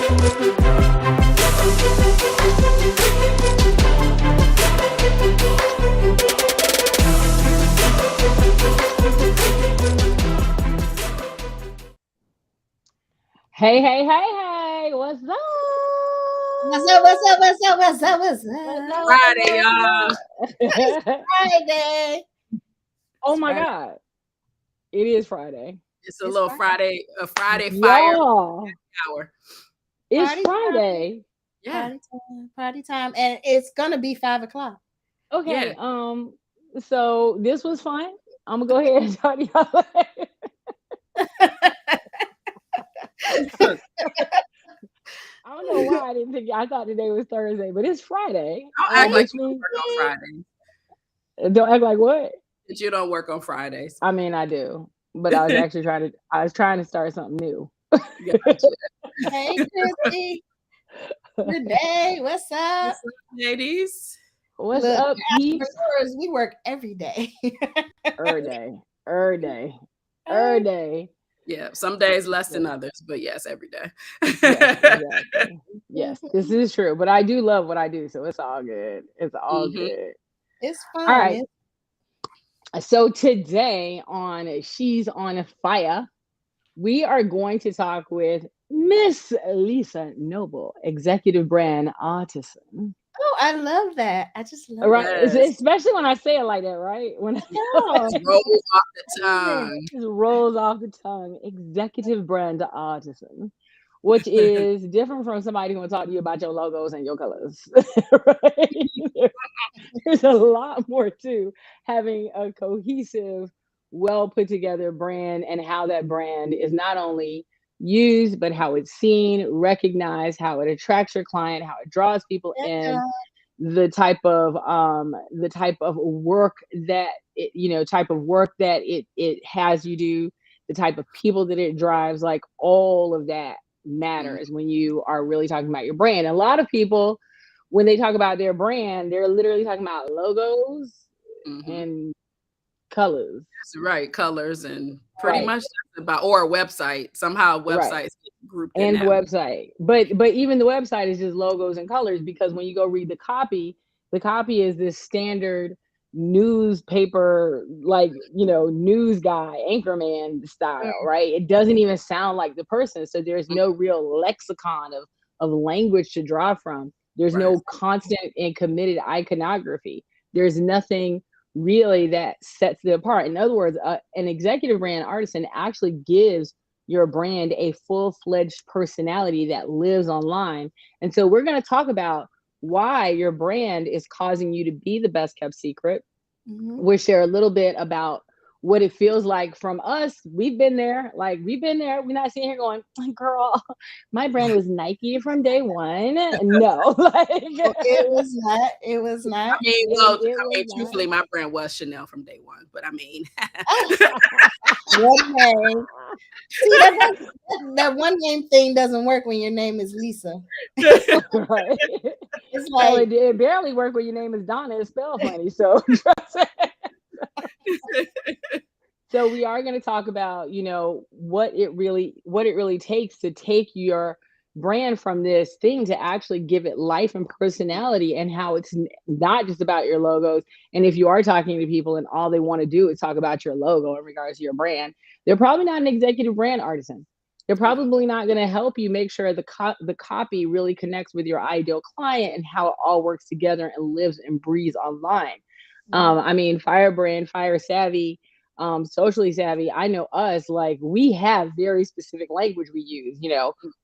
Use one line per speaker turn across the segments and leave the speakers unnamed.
Hey, hey, hey, hey, what's up?
What's up? What's up? What's up? What's up? What's up?
Friday, y'all.
Friday.
Oh my
Friday.
God. It is Friday.
It's a little Friday, a Friday
Yeah.
fire hour.
It's
Party
Friday.
Yeah.
Party time. And it's gonna be 5:00.
Okay. So this was fun. I'm gonna go ahead and talk to y'all later. I don't know why I didn't think I thought today was Thursday, but it's Friday.
Don't act like you work on Fridays.
Don't act like what?
That you don't work on Fridays.
I mean, I do, but I was actually trying to start something new.
Gotcha.
Hey, Christy. Renee, what's up?
What's up, ladies?
What's
Look,
up, peeps?
entrepreneurs, we work every day.
Er day.
Yeah, some days less than others, but yes, every day.
Yes, exactly. Yes, this is true. But I do love what I do, so it's all good. It's all good.
It's fun.
All right. So today on She's on Fire, we are going to talk with Miss Lisa Noble, executive brand Artisan.
Oh, I love that. I just love
Right,
Yes.
especially when I say it like that, right? When
it.
It rolls off the tongue.
it just rolls off the tongue. Executive brand Artisan, which is different from somebody who will talk to you about your logos and your colors. Right? There's a lot more to having a cohesive, well put together brand, and how that brand is not only used, but how it's seen, recognized, how it attracts your client, how it draws people in, the type of work that it has you do, the type of people that it drives, like all of that matters when you are really talking about your brand. A lot of people, when they talk about their brand, they're literally talking about logos and colors.
That's right, colors and pretty much that's about, or a website. Somehow websites get grouped in
and the
that.
website. But even the website is just logos and colors, because when you go read the copy is this standard newspaper, like, news guy, anchorman style, right? It doesn't even sound like the person. So there's no real lexicon of language to draw from. There's no constant and committed iconography. There's nothing really that sets it apart. In other words, an executive brand Artisan actually gives your brand a full-fledged personality that lives online. And so we're going to talk about why your brand is causing you to be the best kept secret. We'll share a little bit about what it feels like from us. We've been there. We're not sitting here going, girl, my brand was Nike from day one. No,
it was not.
Truthfully, my brand was Chanel from day one, but I mean,
one name. See, that one name thing doesn't work when your name is Lisa.
Right.
It's like
it barely works when your name is Donna. It's spelled funny. So so we are going to talk about, what it really takes to take your brand from this thing to actually give it life and personality, and how it's not just about your logos. And if you are talking to people and all they want to do is talk about your logo in regards to your brand, they're probably not an executive brand Artisan. They're probably not going to help you make sure the copy really connects with your ideal client and how it all works together and lives and breathes online. I mean, Firebrand, Fire Savvy, socially savvy. I know us, like, we have very specific language we use,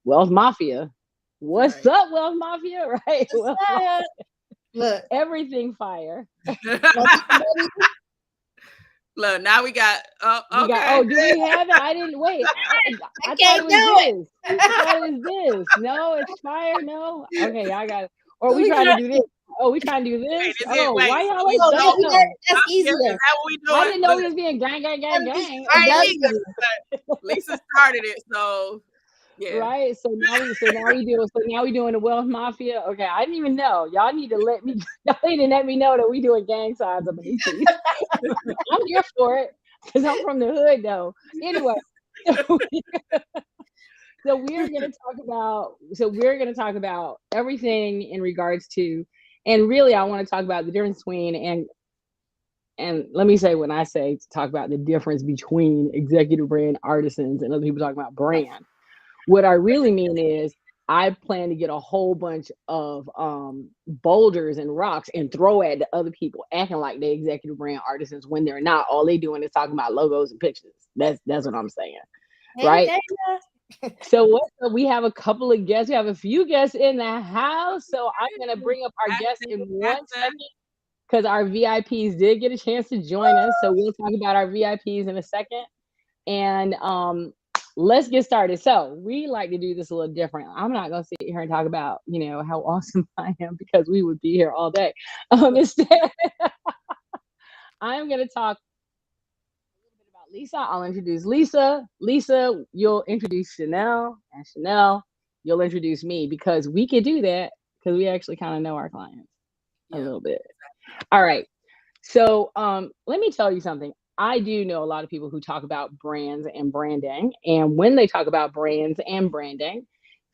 Wealth Mafia. What's up, Wealth Mafia? Right? Wealth Mafia.
Look,
everything fire.
Look, now we got.
Do we have it? I didn't wait. I thought it was this. I thought it was this. No, it's Fire. No. Okay, I got it. Or we trying to do this. Oh, we trying to do this? Why y'all like that?
That's easier.
Is that what we doing?
I didn't know it was being gang.
Lisa started it, so yeah.
Right. So now we doing the Wealth Mafia. Okay, I didn't even know. Y'all need to let me know that we doing gang signs up in these things. I'm here for it because I'm from the hood, though. Anyway. So we're going to talk about everything in regards to, and really I want to talk about the difference between, and let me say, when I say to talk about the difference between executive brand artisans and other people talking about brand, what I really mean is I plan to get a whole bunch of boulders and rocks and throw at the other people acting like they executive brand artisans when they're not. All they doing is talking about logos and pictures. That's what I'm saying.
Hey,
Right.
Dana.
So we have a couple of guests. We have a few guests in the house. So I'm gonna bring up our guests in one second because our VIPs did get a chance to join us. So we'll talk about our VIPs in a second. And let's get started. So we like to do this a little different. I'm not gonna sit here and talk about, how awesome I am because we would be here all day. Instead, I'm gonna talk a little bit about Lisa. I'll introduce Lisa. Lisa, you'll introduce Chanel, and Chanel, you'll introduce me because we could do that because we actually kind of know our clients a little bit. All right. So let me tell you something. I do know a lot of people who talk about brands and branding. And when they talk about brands and branding,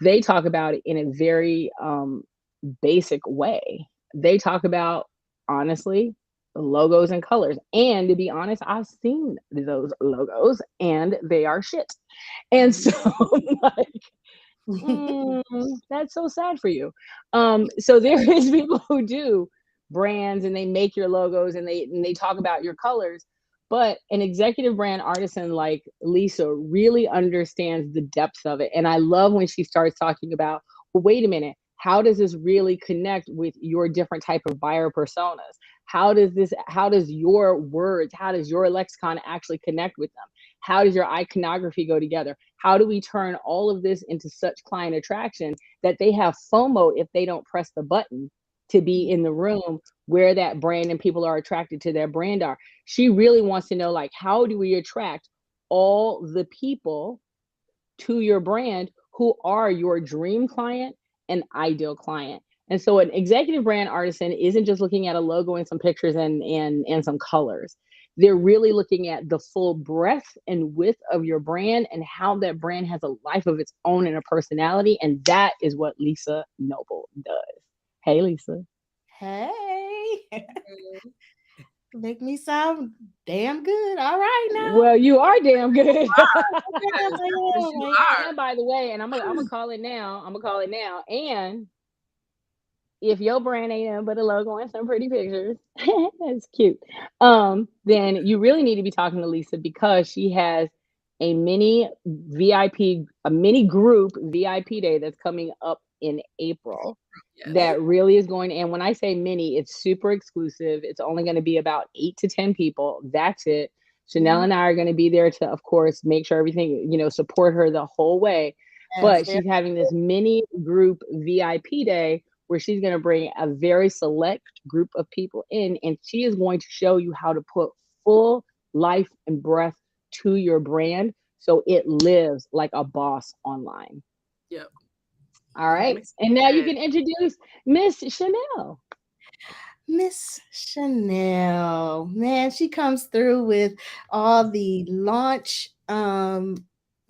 they talk about it in a very basic way. They talk about, honestly, logos and colors. And to be honest, I've seen those logos and they are shit. And so, like, that's so sad for you. So there is people who do brands and they make your logos and they talk about your colors, but an executive brand artisan like Lisa really understands the depths of it. And I love when she starts talking about, well, wait a minute, how does this really connect with your different type of buyer personas? How does your words, how does your lexicon actually connect with them? How does your iconography go together? How do we turn all of this into such client attraction that they have FOMO if they don't press the button to be in the room where that brand and people are attracted to their brand are? She really wants to know, like, how do we attract all the people to your brand who are your dream client and ideal client? And so an executive brand artisan isn't just looking at a logo and some pictures and some colors. They're really looking at the full breadth and width of your brand and how that brand has a life of its own and a personality. And that is what Lisa Noble does. Hey, Lisa.
Hey. Make me sound damn good. All right now.
Well, you are damn good.
You are.
And by the way, and I'm gonna call it now. I'm gonna call it now. And if your brand ain't nothing but a logo and some pretty pictures, that's cute. Then you really need to be talking to Lisa because she has a mini group VIP day that's coming up in April.
Yes.
That really is going. And when I say mini, it's super exclusive. It's only going to be about 8 to 10 people. That's it. Chanel and I are going to be there to, of course, make sure everything, support her the whole way. But she's having this mini group VIP day where she's going to bring a very select group of people in, and she is going to show you how to put full life and breath to your brand so it lives like a boss online.
Yep.
All right. And now you can introduce Miss Chanel.
Miss Chanel, man, she comes through with all the launch.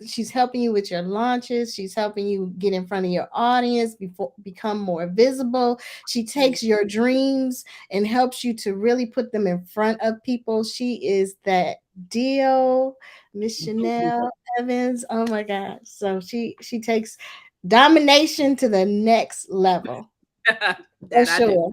She's helping you with your launches. She's helping you get in front of your audience, become more visible. She takes your dreams and helps you to really put them in front of people. She is that deal, Miss Chanel Evans. Oh my God. So she takes domination to the next level. For sure.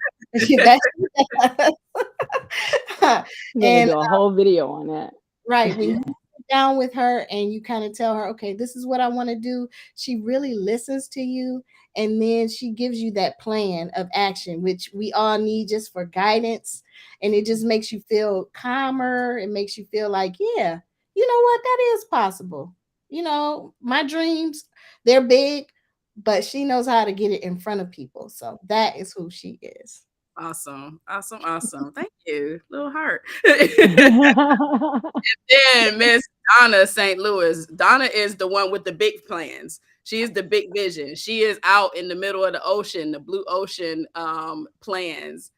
And do a whole video on that.
Right. When you sit down with her and you kind of tell her, okay, this is what I want to do, she really listens to you. And then she gives you that plan of action, which we all need just for guidance. And it just makes you feel calmer. It makes you feel like, yeah, you know what? That is possible. My dreams, they're big, but she knows how to get it in front of people. So that is who she is.
Awesome. Thank you. Little heart. And then Miss Donna St. Louis. Donna is the one with the big plans. She is the big vision. She is out in the middle of the ocean, the blue ocean plans.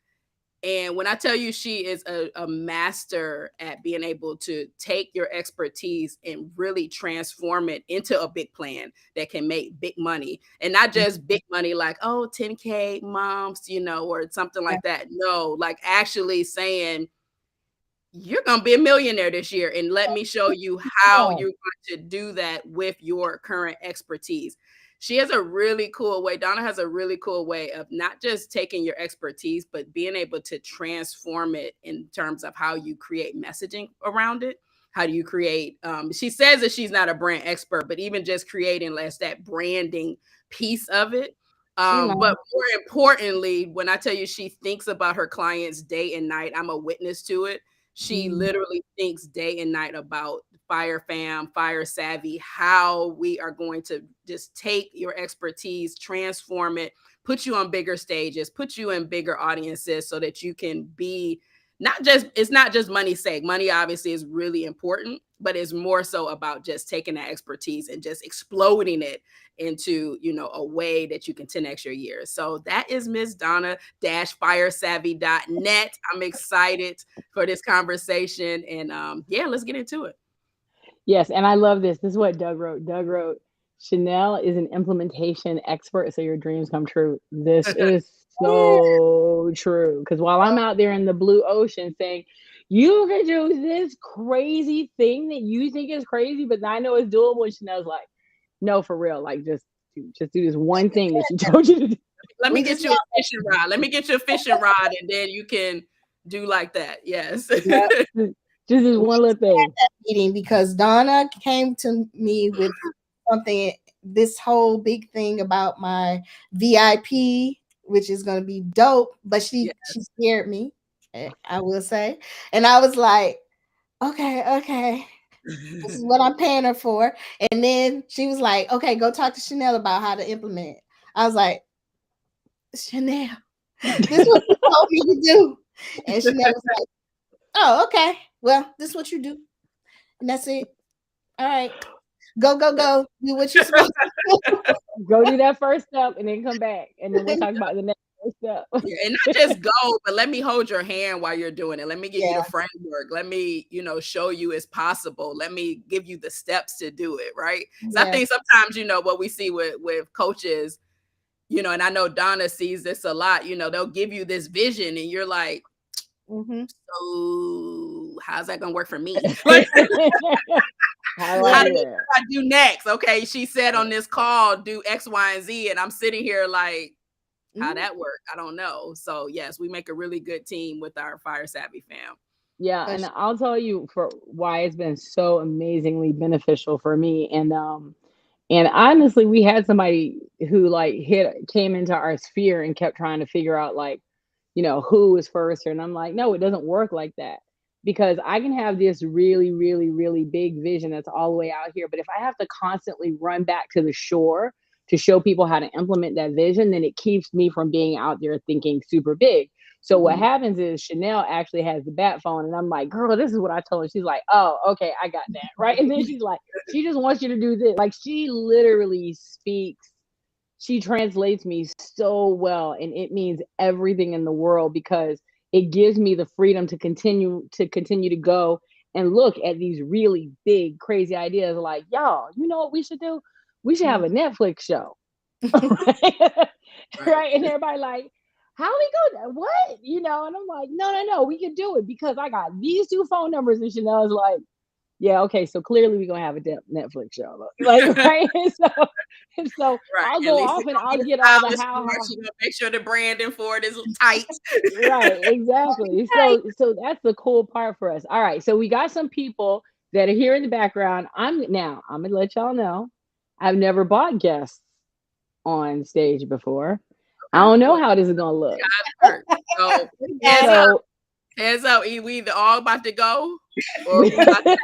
And when I tell you she is a master at being able to take your expertise and really transform it into a big plan that can make big money, and not just big money like, oh, 10K months, or something like that. No, like actually saying, you're going to be a millionaire this year, and let me show you how you're going to do that with your current expertise. She has a really cool way. Donna has a really cool way of not just taking your expertise, but being able to transform it in terms of how you create messaging around it. How do you create? She says that she's not a brand expert, but even just creating less that branding piece of it. But more importantly, when I tell you she thinks about her clients day and night, I'm a witness to it. She literally thinks day and night about Fyre Fam, Fyre Savvy, how we are going to just take your expertise, transform it, put you on bigger stages, put you in bigger audiences so that you can be it's not just money's sake. Money obviously is really important, but it's more so about just taking that expertise and just exploding it into, a way that you can 10x your years. So that is Miss Donna-firesavvy.net. I'm excited for this conversation, and let's get into it.
Yes, and I love this. This is what Doug wrote. Doug wrote, Chanel is an implementation expert, so your dreams come true. This is so true. Because while I'm out there in the blue ocean saying, you can do this crazy thing that you think is crazy, but I know it's doable, and Chanel's like, no, for real. Like, just do this one thing that she told you to do.
Let me get you a fishing rod. Let me get you a fishing rod, and then you can do like that. Yes.
Yep. Just this one little thing.
Meeting because Donna came to me with something, this whole big thing about my VIP, which is going to be dope, but she scared me, I will say. And I was like, okay, this is what I'm paying her for. And then she was like, okay, go talk to Chanel about how to implement it. I was like, Chanel, this is what you told me to do. And Chanel was like, oh, okay. Well, this is what you do. And that's it. All right. Go. Do what you're supposed to
do. Go do that first step and then come back. And then we'll talk about the next step.
Yeah, and not just go, but let me hold your hand while you're doing it. Let me give you the framework. Let me, show you it's possible. Let me give you the steps to do it, right? So I think sometimes, what we see with coaches, and I know Donna sees this a lot, they'll give you this vision and you're like, so how's that gonna work for me? How do I do next? Okay, she said on this call, do X, Y, and Z, and I'm sitting here like, how that work? I don't know. So yes, we make a really good team with our Fyre Savvy fam.
Yeah, and I'll tell you for why it's been so amazingly beneficial for me. And honestly, we had somebody who came into our sphere and kept trying to figure out who was first. And I'm like, no, it doesn't work like that. Because I can have this really, really, really big vision that's all the way out here. But if I have to constantly run back to the shore to show people how to implement that vision, then it keeps me from being out there thinking super big. So what happens is Chanel actually has the bat phone, and I'm like, girl, this is what I told her. She's like, oh, okay, I got that. Right. And then she's like, she just wants you to do this. Like, she literally speaks. She translates me so well, and it means everything in the world because it gives me the freedom to continue to go and look at these really big, crazy ideas. Like, y'all, you know what we should do? We should have a Netflix show. Right. And everybody like, how we go? What? And I'm like, no, we can do it because I got these 2 phone numbers. And Chanel's like, yeah, okay, so clearly we're gonna have a Netflix show, right? And so I'll go off and I'll get all the how.
She's gonna make sure the branding for it is tight.
Right, exactly. So that's the cool part for us. All right, so we got some people that are here in the background. I'm gonna let y'all know, I've never bought guests on stage before. I don't know how this is gonna look.
So heads up, we either all about to go or we about to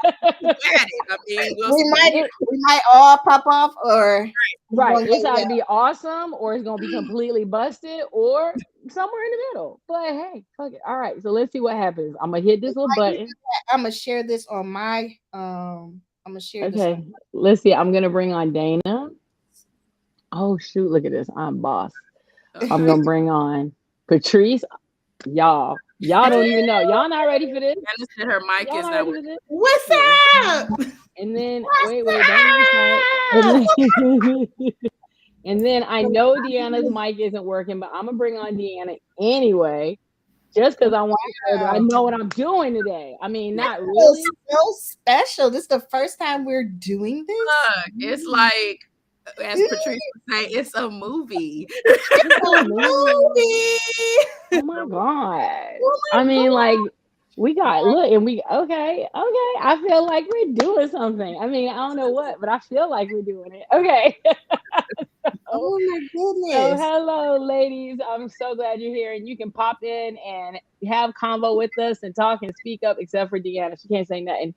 we might all pop off, or
it's either be awesome or it's gonna be completely busted or somewhere in the middle. But hey, fuck it. All right, so let's see what happens. I'm gonna hit this little button.
I'm gonna share this on my
Okay, let's see. I'm gonna bring on Dana. Oh shoot, look at this. I'm boss. I'm gonna bring on Patrice. Y'all don't even know. Y'all not ready for this.
Anna said her mic
Y'all
is
not
not
ready for
working.
this.
What's
Yeah.
up?
And then
What's
wait, don't even start. And
up?
then, and then I know Deanna's mic isn't working, but I'm gonna bring on Deanna anyway, just because I want to show that I
Wow.
know what I'm doing today. I mean,
This
not
feels
really.
so special. This is the first time we're doing this.
Look, it's like, as Patrice would say, it's a movie.
It's a
A
movie.
movie.
Oh my god.
Oh
I
my
mean,
god.
like we got look, and we okay. I feel like we're doing something. I mean, I don't know what, but I feel like we're doing it. Okay.
Oh my
So
goodness.
hello, ladies. I'm so glad you're here, and you can pop in and have convo with us and talk and speak up. Except for Deanna, she can't say nothing.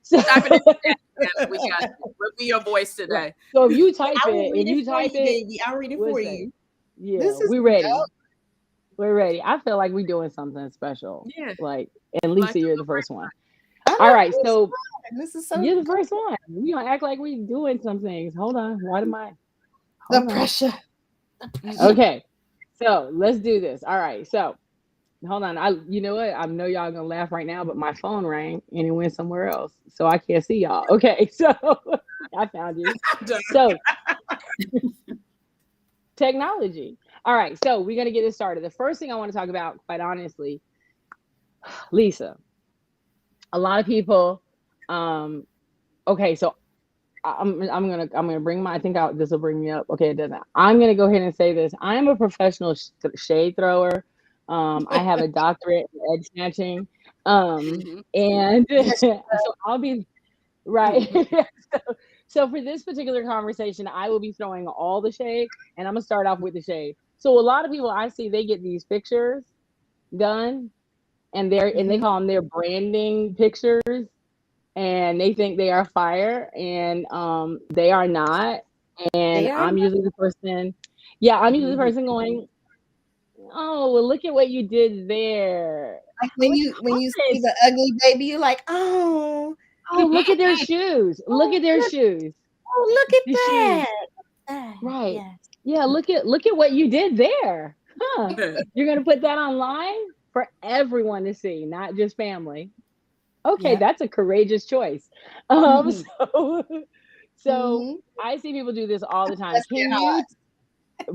So
Type it in the chat, Anna. We got you. We'll be your voice
right.
today.
So if you type
I will
it,
read it for you, baby. I'll read it
we'll
for
say,
you.
yeah,
This is
we ready.
dope.
We're ready. I feel like we're doing something special.
Yeah,
Like, and
like
Lisa,
a
you're the
little
first one.
I'm
All
the
right,
first
so
one. This is so
you're the
good.
first one. We gonna act like we doing some things. Hold on. Why am I?
The
Hold on.
pressure. The pressure.
Mhm.
Okay, so let's do this. All right, so hold on. You know what? I know y'all gonna laugh right now, but my phone rang and it went somewhere else, so I can't see y'all. Okay, so I found you. So technology. All right, so we're gonna get it started. The first thing I want to talk about, quite honestly, Lisa. A lot of people. Um, okay, so I'm gonna bring my. I think this will bring me up. Okay, it doesn't. I'm gonna go ahead and say this. I am a professional shade thrower. I have a doctorate in edge snatching.
Mhm.
And
Yes.
so I'll be right.
Mhm.
so, so for this particular conversation, I will be throwing all the shade, and I'm gonna start off with the shade. So a lot of people I see, they get these pictures done, and they
Mhm.
call them their branding pictures, and they think they are fire, and they are not. And
They are
I'm
not
usually the person, yeah, I'm usually the
Mhm.
person going, oh, well, look at what you did there.
like
I wish
when you
I
see
was.
the ugly baby, you're like, oh,
Oh, look at their shoes. Look
oh,
at their
look,
shoes.
oh, look at
The shoes.
that. Ah,
Right.
yes.
Yeah, look at what you did there. Huh. You're gonna put that online for everyone to see, not just family. Okay,
Yep.
that's a courageous choice.
Mhm.
So so
Mhm.
I see people do this all the time.
Bless their
Can you
hearts.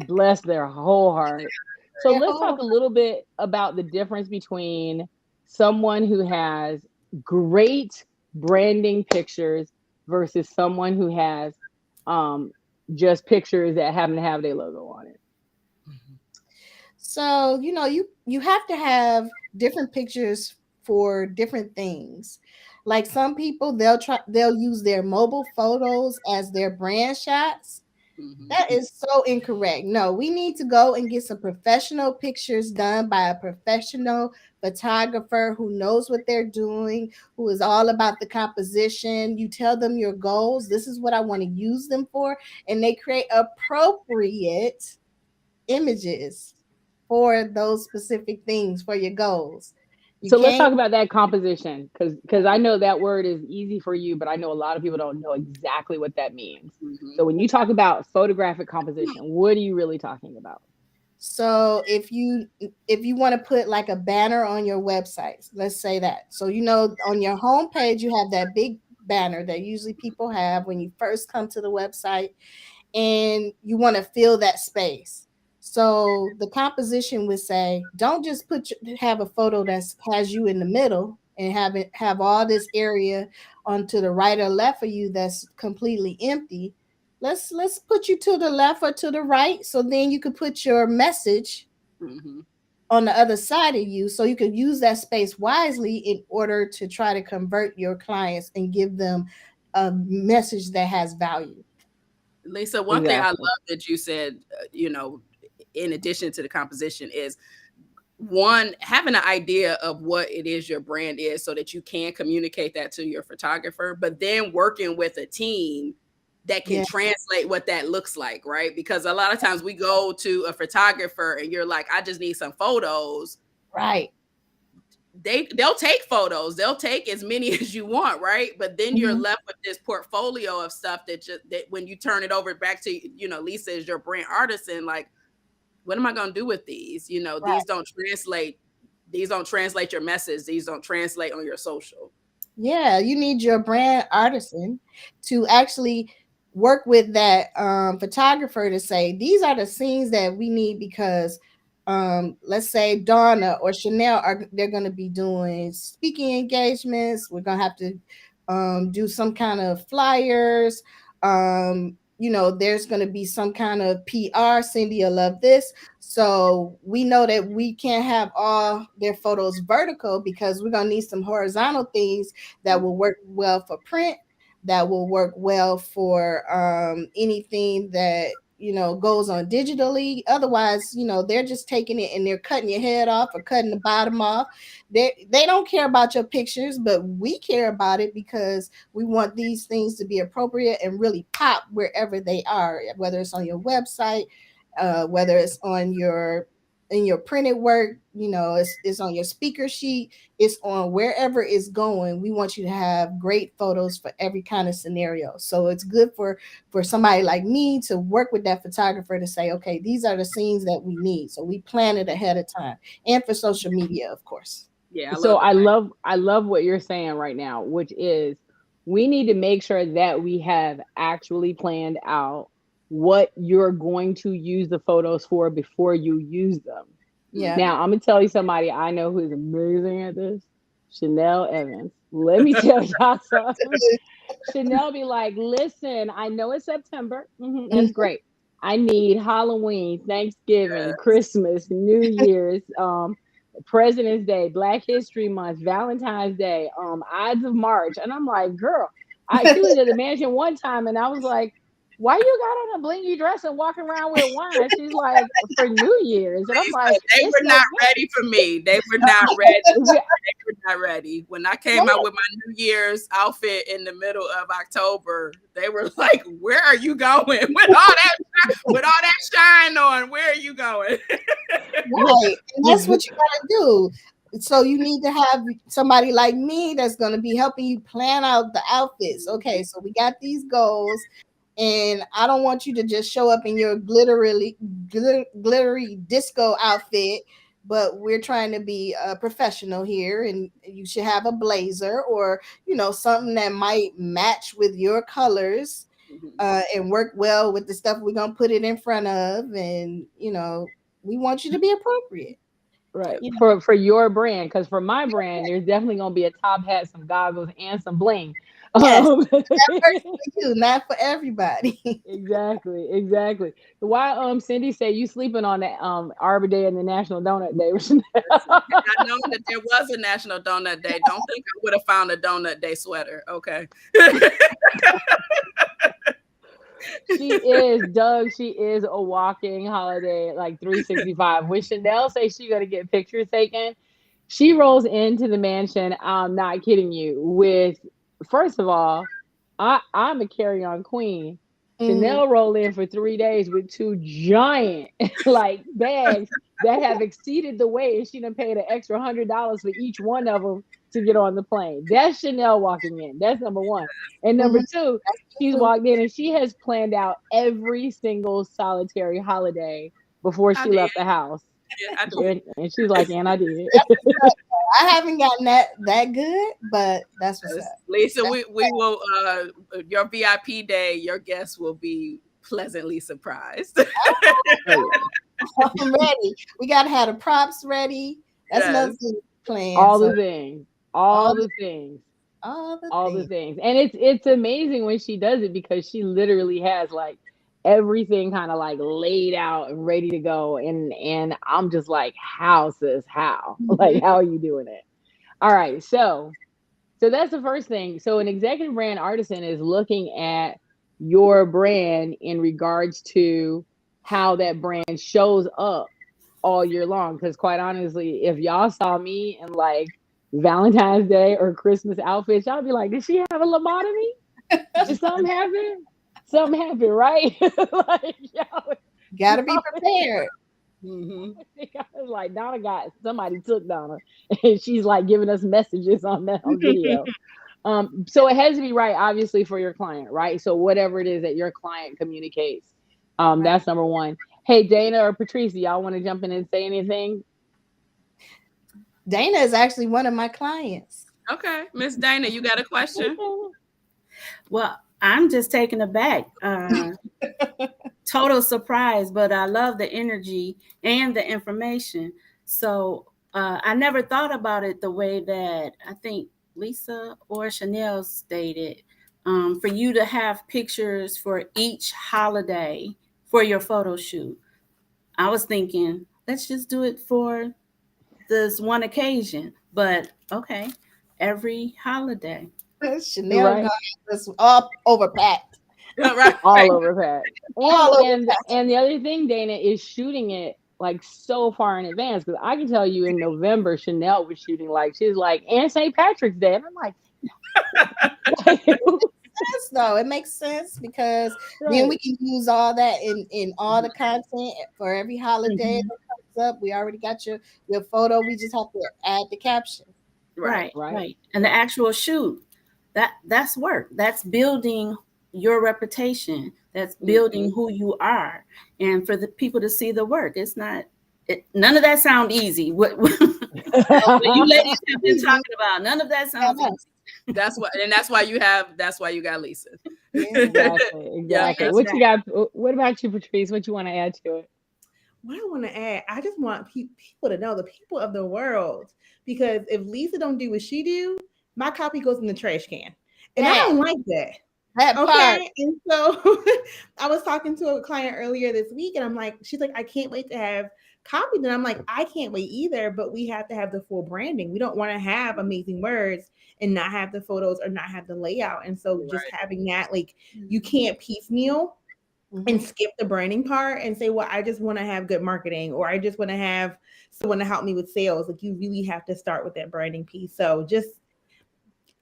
bless their whole heart? So
Their
let's talk
whole
a little bit about the difference between someone who has great branding pictures versus someone who has um just pictures that happen to have their logo on it.
So, you have to have different pictures for different things. Like some people they'll use their mobile photos as their brand shots.
Mhm.
That is so incorrect. No, we need to go and get some professional pictures done by a professional photographer who knows what they're doing, who is all about the composition. You tell them your goals. This is what I want to use them for. And they create appropriate images for those specific things for your goals. You
So let's
can't.
talk about that composition, because I know that word is easy for you, but I know a lot of people don't know exactly what that means.
Mhm.
So when you talk about photographic composition, what are you really talking about?
So if you want to put like a banner on your website, let's say that. So on your home page you have that big banner that usually people have when you first come to the website, and you want to fill that space. So the composition would say, don't just have a photo that has you in the middle and have all this area onto the right or left of you that's completely empty. Let's put you to the left or to the right, so then you could put your message
Mhm.
on the other side of you, so you could use that space wisely in order to try to convert your clients and give them a message that has value.
Lisa, one thing I love
Exactly.
that you said, in addition to the composition, is one, having an idea of what it is your brand is so that you can communicate that to your photographer, but then working with a team that can
Yeah,
translate what that looks like, right? Because a lot of times we go to a photographer and you're like, I just need some photos.
right.
They'll take photos, they'll take as many as you want, right? But then you're
Mhm.
left with this portfolio of stuff that when you turn it over back to, Lisa is your brand artisan, like, what am I going to do with these?
Right.
These don't translate your message. These don't translate on your social.
Yeah, you need your brand artisan to actually work with that photographer to say these are the scenes that we need because let's say Donna or Chanel are they're going to be doing speaking engagements. We're going to have to do some kind of flyers. There's going to be some kind of PR. Cindy will love this. So we know that we can't have all their photos vertical because we're going to need some horizontal things that will work well for print, that will work well for anything that goes on digitally. Otherwise, they're just taking it and they're cutting your head off or cutting the bottom off. They don't care about your pictures, but we care about it because we want these things to be appropriate and really pop wherever they are, whether it's on your website, whether it's on your in your printed work, it's on your speaker sheet, it's on wherever it's going. We want you to have great photos for every kind of scenario. So it's good for somebody like me to work with that photographer to say, okay, these are the scenes that we need. So we plan it ahead of time, and for social media, of course.
Yeah, I
So
love it.
I love what you're saying right now, which is we need to make sure that we have actually planned out what you're going to use the photos for before you use them.
Yeah.
Now, I'm gonna tell you somebody I know who's amazing at this. Chanel Evans. Let me tell y'all something. Chanel be like, listen, I know it's September. That's
Mhm.
great. I need Halloween, Thanksgiving,
Yes.
Christmas, New Year's, President's Day, Black History Month, Valentine's Day, Ides of March. And I'm like, girl, she was at the mansion one time and I was like, why you got on a blingy dress and walking around with wine? She's like, for New Year's. And I'm like,
They
it's
were not
November.
ready for me. They were not ready. They were not ready. When I came out with my New Year's outfit in the middle of October, they were like, "Where are you going with all that shine on? Where are you going?"
Right. And that's what you got to do. So you need to have somebody like me that's going to be helping you plan out the outfits. Okay, so we got these goals, and I don't want you to just show up in your glittery disco outfit, but we're trying to be professional here, and you should have a blazer or something that might match with your colors and work well with the stuff we're gonna put it in front of, and we want you to be appropriate.
Right.
You know,
For your brand, because for my brand, there's definitely gonna be a top hat, some goggles, and some bling.
yes,
Um,
that works for you, not for everybody.
exactly, exactly. Why Cindy say you sleeping on that Arbor Day and the National Donut Day?
Had I known that there was a National Donut Day, don't think I would have found a Donut Day sweater. Okay.
She is, Doug. She is a walking holiday, like 365. When Chanel says she gonna get pictures taken, she rolls into the mansion. I'm not kidding you. With first of all, I'm a carry-on queen.
Mhm.
Chanel roll in for 3 days with two giant like bags that have exceeded the weight, and she done paid an extra $100 for each one of them to get on the plane. That's Chanel walking in. That's number one. And number
Mhm.
two, she's walked in and she has planned out every single solitary holiday before
I
she
did.
left the house.
Yeah, I did.
And she's like, and I did.
I haven't gotten that good, but that's what's up.
Lisa, we will your VIP day, your guests will be pleasantly surprised.
Oh,
I'm ready. We gotta have the props ready. That's another
Yes.
thing planned.
all
So
the things,
all
all
the
the things,
all the
all the
things.
things. And it's amazing when she does it because she literally has like everything kind of like laid out and ready to go. And I'm just like, how sis, how? Like, how are you doing it? All right, so that's the first thing. So an executive brand artisan is looking at your brand in regards to how that brand shows up all year long. Because quite honestly, if y'all saw me in like Valentine's Day or Christmas outfits, y'all be like, did she have a lobotomy? Did something happen? Something happened, right? Like y'all,
Gotta be
y'all,
prepared.
Mm-hmm.
I was like, Donna got somebody took Donna, and she's like giving us messages on that on video. So it has to be right, obviously, for your client, right? So whatever it is that your client communicates,
Right.
that's number one. Hey, Dana or Patrice, y'all want to jump in and say anything?
Dana is actually one of my clients.
Okay, Miss Dana, you got a question?
Well, I'm just taken aback. Total surprise, but I love the energy and the information. So I never thought about it the way that I think Lisa or Chanel stated. For you to have pictures for each holiday for your photo shoot, I was thinking, let's just do it for this one occasion. But okay, every holiday.
Chanel
Right.
got this all overpacked.
Right.
All over Pat.
All over
And the other thing, Dana, is shooting it like so far in advance. Because I can tell you in November, Chanel was shooting like she's like, and St. Patrick's Day. And I'm like,
sense though. It makes sense because then
right.
we can use all that in all the content for every holiday
Mhm.
that comes up. We already got your photo. We just have to add the caption.
Right,
Right.
right. And the actual shoot, that's work. That's building your reputation. That's building who you are. And for the people to see the work, it's not none of that sound easy. What you ladies have been talking about, none of that sounds easy.
That's why you got Lisa.
Yeah.
Exactly.
Yeah,
Exactly. What you got? What about you, Patrice? What you want to add to it?
What I want to add, I just want people to know, the people of the world, because if Lisa don't do what she do, my copy goes in the trash can, and I don't like that.
That part.
Okay, and so I was talking to a client earlier this week, and I'm like, she's like, I can't wait to have copies, and I'm like, I can't wait either, but we have to have the full branding. We don't want to have amazing words and not have the photos or not have the layout, and so just
Right.
having that, like, you can't piecemeal and skip the branding part and say, well, I just want to have good marketing, or I just want to have someone to help me with sales. Like, you really have to start with that branding piece. So just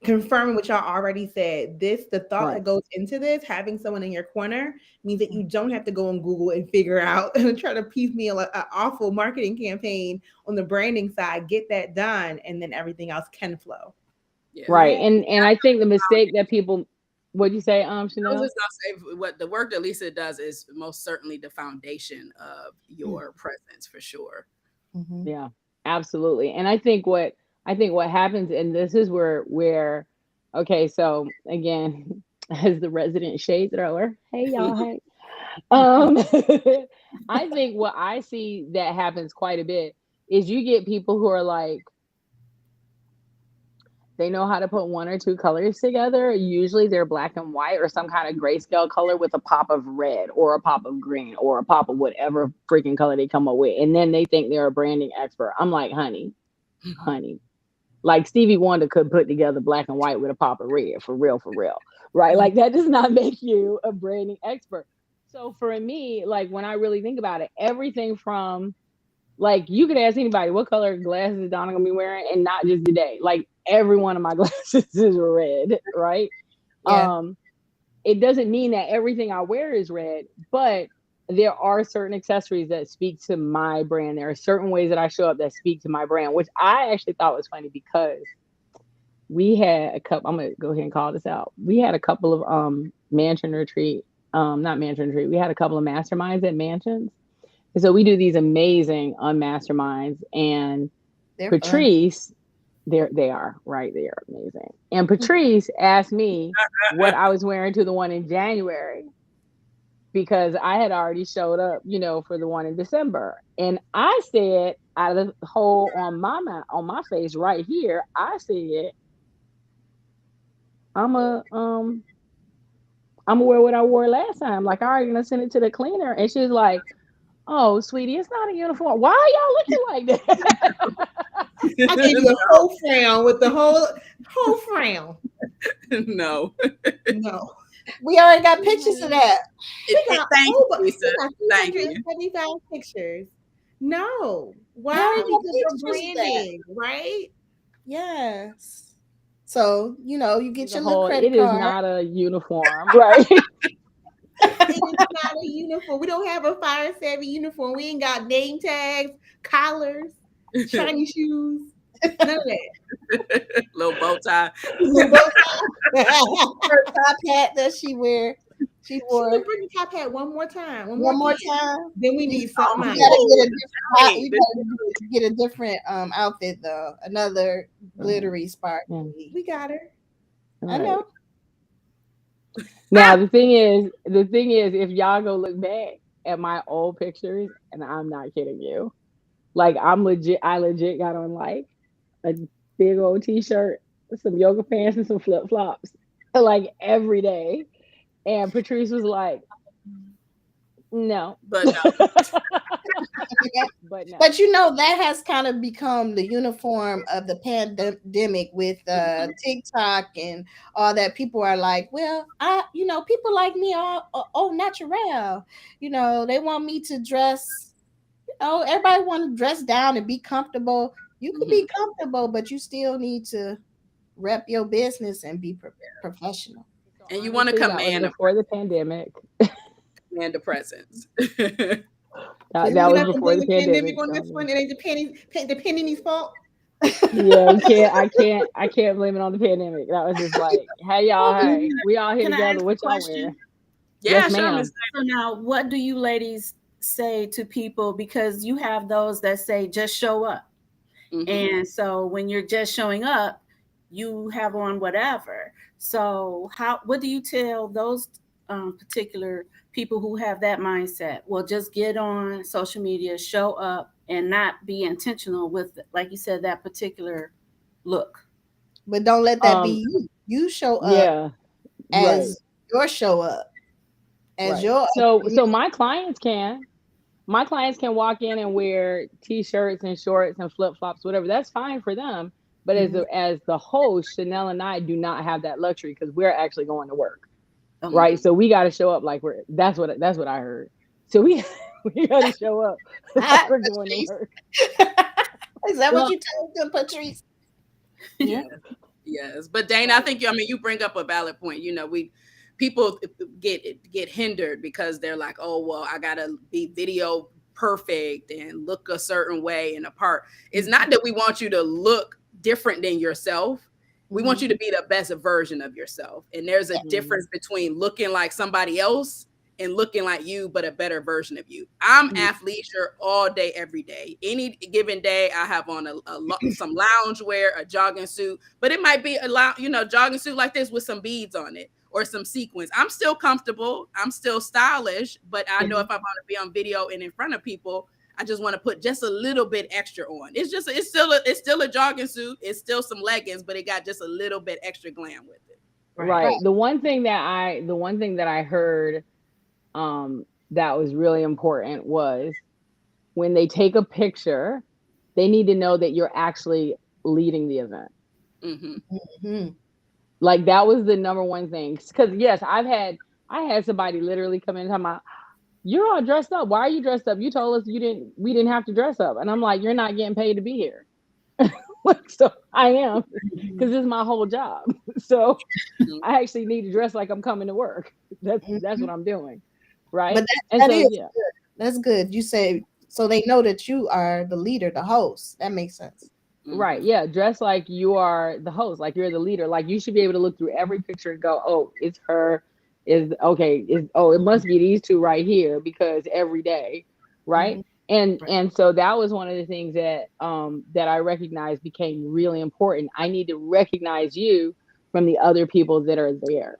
confirming what y'all already said, the thought
Right.
that goes into this, having someone in your corner, means that you don't have to go on Google and figure out and try to piecemeal an awful marketing campaign on the branding side. Get that done, and then everything else can flow.
Yeah.
Right. And I think the mistake that people, what'd you say,
I was
Chanel?
just gonna say what the work that Lisa does is most certainly the foundation of your presence for sure.
Yeah, absolutely. And I think what happens, and this is where okay, so again, as the resident shade thrower, hey y'all, hey. Um I think what I see that happens quite a bit is you get people who are like, they know how to put one or two colors together. Usually they're black and white or some kind of grayscale color with a pop of red or a pop of green or a pop of whatever freaking color they come up with. And then they think they're a branding expert. I'm like, honey. Like Stevie Wonder could put together black and white with a pop of red, for real, for real. Right? Like that does not make you a branding expert. So for me, like when I really think about it, everything from, like, you could ask anybody what color glasses is Donna gonna be wearing, and not just today. Like every one of my glasses is red, right?
Yeah.
It doesn't mean that everything I wear is red, but there are certain accessories that speak to my brand. There are certain ways that I show up that speak to my brand, which I actually thought was funny because we had a couple. I'm gonna go ahead and call this out. We had a couple of mansion retreat, not mansion retreat. We had a couple of masterminds at mansions. And so we do these amazing masterminds, and
They're fun.
Patrice, they are right. They are amazing. And Patrice asked me what I was wearing to the one in January because I had already showed up, for the one in December. And I said, out of the hole on my face right here, I said, I'm gonna wear what I wore last time. Like, I already gonna send it to the cleaner. And she was like, oh, sweetie, it's not a uniform. Why are y'all looking like that?
I gave you a whole frown with the whole frown.
No.
No.
We already got pictures of that.
Thank you, Lisa. Thank you.
275 pictures. No. Why
Yeah,
are you
pictures of
branding, right?
Yes. So, you get your little credit
It is
card.
not a uniform, right?
It is not a uniform. We don't have a fire savvy uniform. We ain't got name tags, collars, shiny shoes. None of that.
Little bow tie.
Little bow tie.
Her top hat that she wear. She
She
wore
can bring the top hat one more time.
one more time.
Then we need something
You
else.
gotta get a different.
Right.
You gotta get a different outfit though. Another glittery spark.
Yeah.
We got her.
I know.
Now the thing is, if y'all go look back at my old pictures, and I'm not kidding you, like I legit got on like a big old t-shirt, some yoga pants, and some flip flops, like every day. And Patrice was like, "No,"
But no.
but no.
But you know that has kind of become the uniform of the pandemic with TikTok and all that. People are like, well, people like me are oh natural. They want me to dress. Everybody want to dress down and be comfortable. You can be comfortable, but you still need to rep your business and be professional.
And you want to
Honestly, that was
command
before the pandemic.
the presence.
That
We're
was
not gonna
before
blame
the
the pandemic
pandemic.
on this one. It ain't the penny's fault.
Yeah, I can't blame it on the pandemic. That was just like, hey y'all, hey, we all here
Can I
together.
ask a
What y'all
question?
wearing?
Yeah,
Yes,
sure,
ma'am.
Miss.
So now, what do you ladies say to people? Because you have those that say just show up.
Mhm.
And so when you're just showing up, you have on whatever. So what do you tell those particular people who have that mindset? Well, just get on social media, show up, and not be intentional with, like you said, that particular look.
But don't let that be
Um,
you. You show up
yeah, right,
as your show up, as
right.
your
So my clients can walk in and wear t-shirts and shorts and flip-flops, whatever. That's fine for them. But
Mhm.
as the host, Chanel and I do not have that luxury because we're actually going to work.
Okay.
Right. So we got to show up like that's what I heard. So we we got to show up like
Hi,
we're going to
Patrice.
work.
Is that
Well,
what you told them, Patrice?
yeah. Yes. But Dana, I think you bring up a valid point. People get hindered because they're like, oh well, I gotta be video perfect and look a certain way and apart. It's not that we want you to look different than yourself. We want you to be the best version of yourself. And there's a difference between looking like somebody else and looking like you, but a better version of you. I'm athleisure all day, every day. Any given day, I have on some lounge wear, a jogging suit, but it might be a jogging suit like this with some beads on it or some sequins. I'm still comfortable. I'm still stylish, but I know if I'm going to be on video and in front of people, I just want to put just a little bit extra on. It's still a jogging suit. It's still some leggings, but it got just a little bit extra glam with it.
Right. The one thing that I heard that was really important was when they take a picture, they need to know that you're actually leading the event. Like that was the number one thing. Because yes, I had somebody literally come in and talk about, you're all dressed up. Why are you dressed up? You told us we didn't have to dress up. And I'm like, you're not getting paid to be here. So I am, because this is my whole job. So I actually need to dress like I'm coming to work. That's what I'm doing. Right.
But that's good. You say so they know that you are the leader, the host. That makes sense.
Right. Yeah. Dress like you are the host, like you're the leader. Like you should be able to look through every picture and go, oh, it's her. It must be these two right here because every day. Right. And so that was one of the things that I recognized became really important. I need to recognize you from the other people that are there.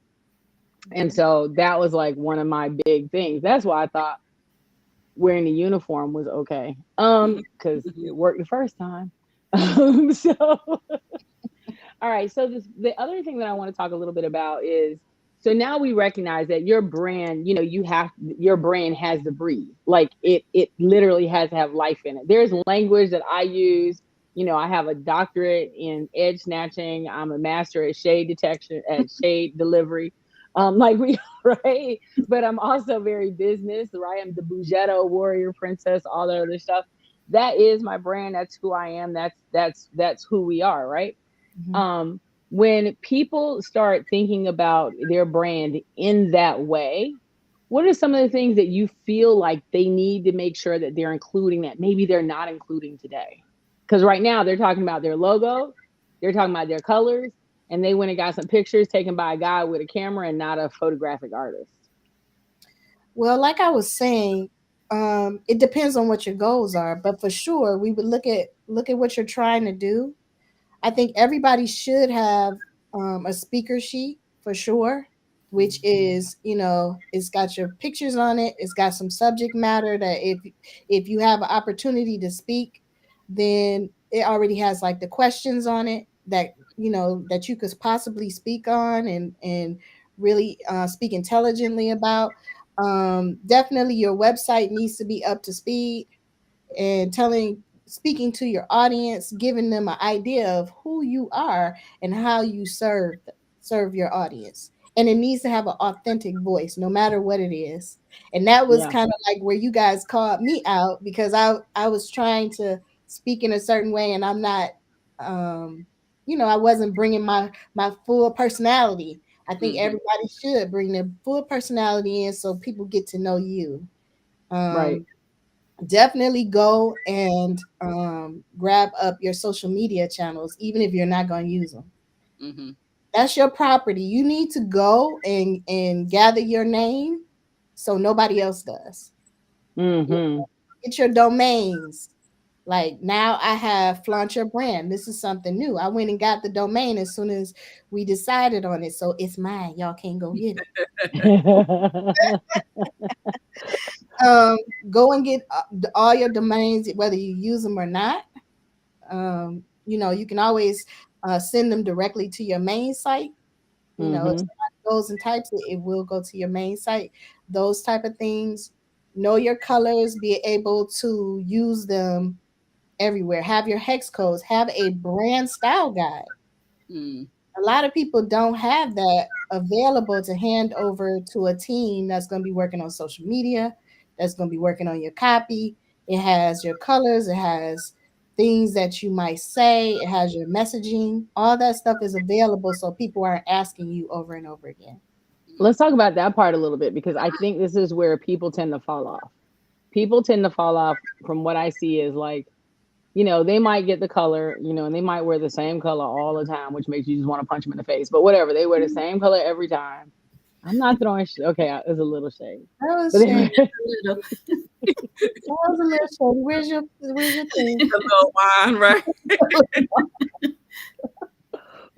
And so that was like one of my big things. That's why I thought wearing the uniform was okay. Because it worked the first time. So all right. So the other thing that I want to talk a little bit about is, so now we recognize that your brand, your brand has to breathe. Like it literally has to have life in it. There's language that I use. I have a doctorate in edge snatching. I'm a master at shade detection, at shade delivery. Right. But I'm also very business, right? I'm the Bugetto warrior princess, all that other stuff. That is my brand. That's who I am. That's who we are, right? When people start thinking about their brand in that way, what are some of the things that you feel like they need to make sure that they're including that maybe they're not including today? Because right now they're talking about their logo, they're talking about their colors, and they went and got some pictures taken by a guy with a camera and not a photographic artist.
Well, like I was saying, it depends on what your goals are, but for sure, we would look at what you're trying to do. I think everybody should have a speaker sheet for sure, which is, it's got your pictures on it. It's got some subject matter that if you have an opportunity to speak, then it already has like the questions on it that that you could possibly speak on and really speak intelligently about. Definitely, your website needs to be up to speed and speaking to your audience, giving them an idea of who you are and how you serve your audience. And it needs to have an authentic voice, no matter what it is. And that was
Yeah.
kind of like where you guys called me out because I was trying to speak in a certain way, and I'm not, I wasn't bringing my full personality. I think everybody should bring their full personality in so people get to know you.
Right.
Um, Definitely go and grab up your social media channels, even if you're not going to use them.
Mm-hmm.
That's your property. You need to go and gather your name so nobody else does.
Mm-hmm.
Get your domains. Like now I have Flaunt Your Brand. This is something new. I went and got the domain as soon as we decided on it. So it's mine. Y'all can't go get it. Go and get all your domains, whether you use them or not. You can always send them directly to your main site. If
Mm-hmm.
somebody goes and types it, it will go to your main site. Those type of things. Know your colors. Be able to use them everywhere. Have your hex codes. Have a brand style guide.
Mm.
A lot of people don't have that available to hand over to a team that's going to be working on social media, that's going to be working on your copy. It has your colors, it has things that you might say, it has your messaging. All that stuff is available so people aren't asking you over and over again.
Let's talk about that part a little bit because I think this is where people tend to fall off. People tend to fall off from what I see is like, they might get the color, and they might wear the same color all the time, which makes you just want to punch them in the face. But whatever, they wear the same color every time. I'm not throwing okay, it was a little shade.
That was
But
shady.
Little,
That was a little shady. Where's your thing?
A little wine, right?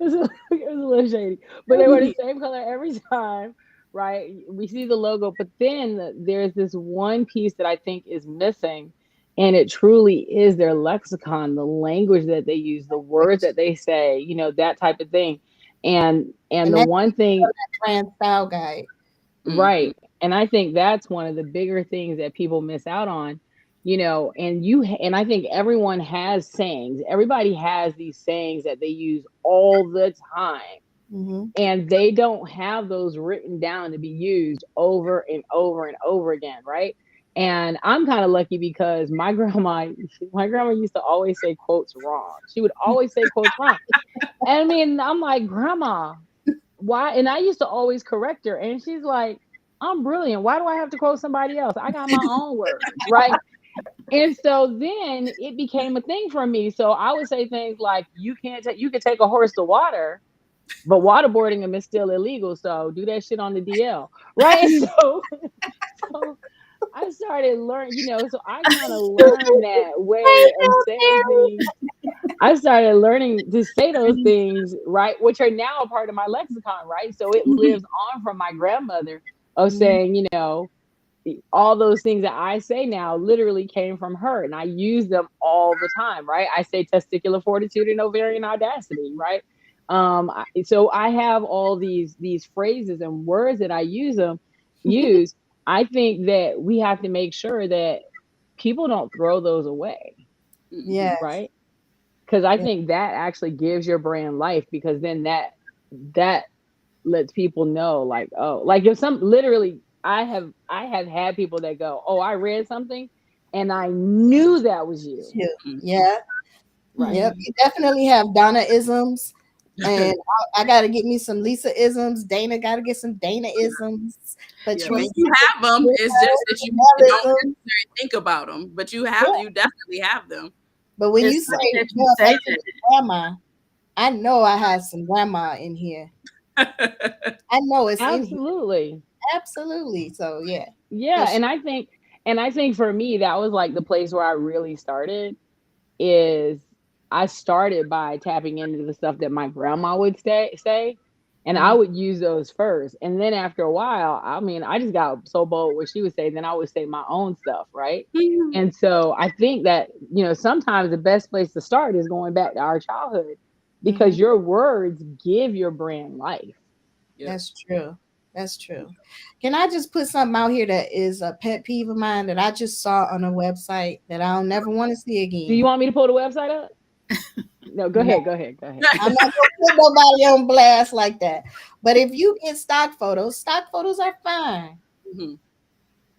it was a little shady. But they wear the same color every time, right? We see the logo, but then there's this one piece that I think is missing, and it truly is their lexicon, the language that they use, the words that they say, that type of thing. And
And
the
that's
one thing,
brand style guide.
Mm-hmm.
right? And I think that's one of the bigger things that people miss out on. And I think everyone has sayings. Everybody has these sayings that they use all the time,
Mm-hmm.
and they don't have those written down to be used over and over and over again, right? And I'm kind of lucky because my grandma used to always say quotes wrong. She would always say quotes wrong. And I mean, I'm like, grandma, why? And I used to always correct her, and she's like, I'm brilliant, why do I have to quote somebody else? I got my own words, right? And so then it became a thing for me. So I would say things like, you can take a horse to water, but waterboarding them is still illegal. So do that shit on the DL. Right. And so I started learning, so I kind of learned that way of saying things. I started learning to say those things, right, which are now a part of my lexicon, right? So it lives on from my grandmother of saying, all those things that I say now literally came from her, and I use them all the time, right? I say testicular fortitude and ovarian audacity, right? So I have all these phrases and words that I use. I think that we have to make sure that people don't throw those away,
Mm-hmm.
Yes.
right? Because I
Yeah.
think that actually gives your brand life, because then that lets people know, like, oh, like if some literally I have had people that go, oh, I read something and I knew that was you.
Yeah.
Right.
Yep. You definitely have Donna isms. And I got to get me some Lisa isms. Dana got to get some Dana isms.
Yeah,
Patrice,
and you have them. It's just that you
Mel
don't
isms.
necessarily think about them, but you definitely have them.
But when you
it's
say,
funny that you
well,
say
that's your grandma, I know I have some grandma in here. I know it's in here.
Absolutely.
Absolutely. So yeah.
Yeah,
Yes.
and I think for me that was like the place where I really started is I started by tapping into the stuff that my grandma would say, and I
Mhm.
would use those first. And then after a while, I mean, I just got so bold what she would say, then I would say my own stuff, right?
Mhm.
And so I think that, sometimes the best place to start is going back to our childhood because
Mhm.
your words give your brand life.
Yep.
That's true. That's true. Can I just put something out here that is a pet peeve of mine that I just saw on a website that I'll never want to see
Do you
again?
want me to pull the website up? No, go
No,
ahead, go ahead, go ahead.
I'm not gonna put nobody on blast like that. But if you get stock photos are fine.
Mhm.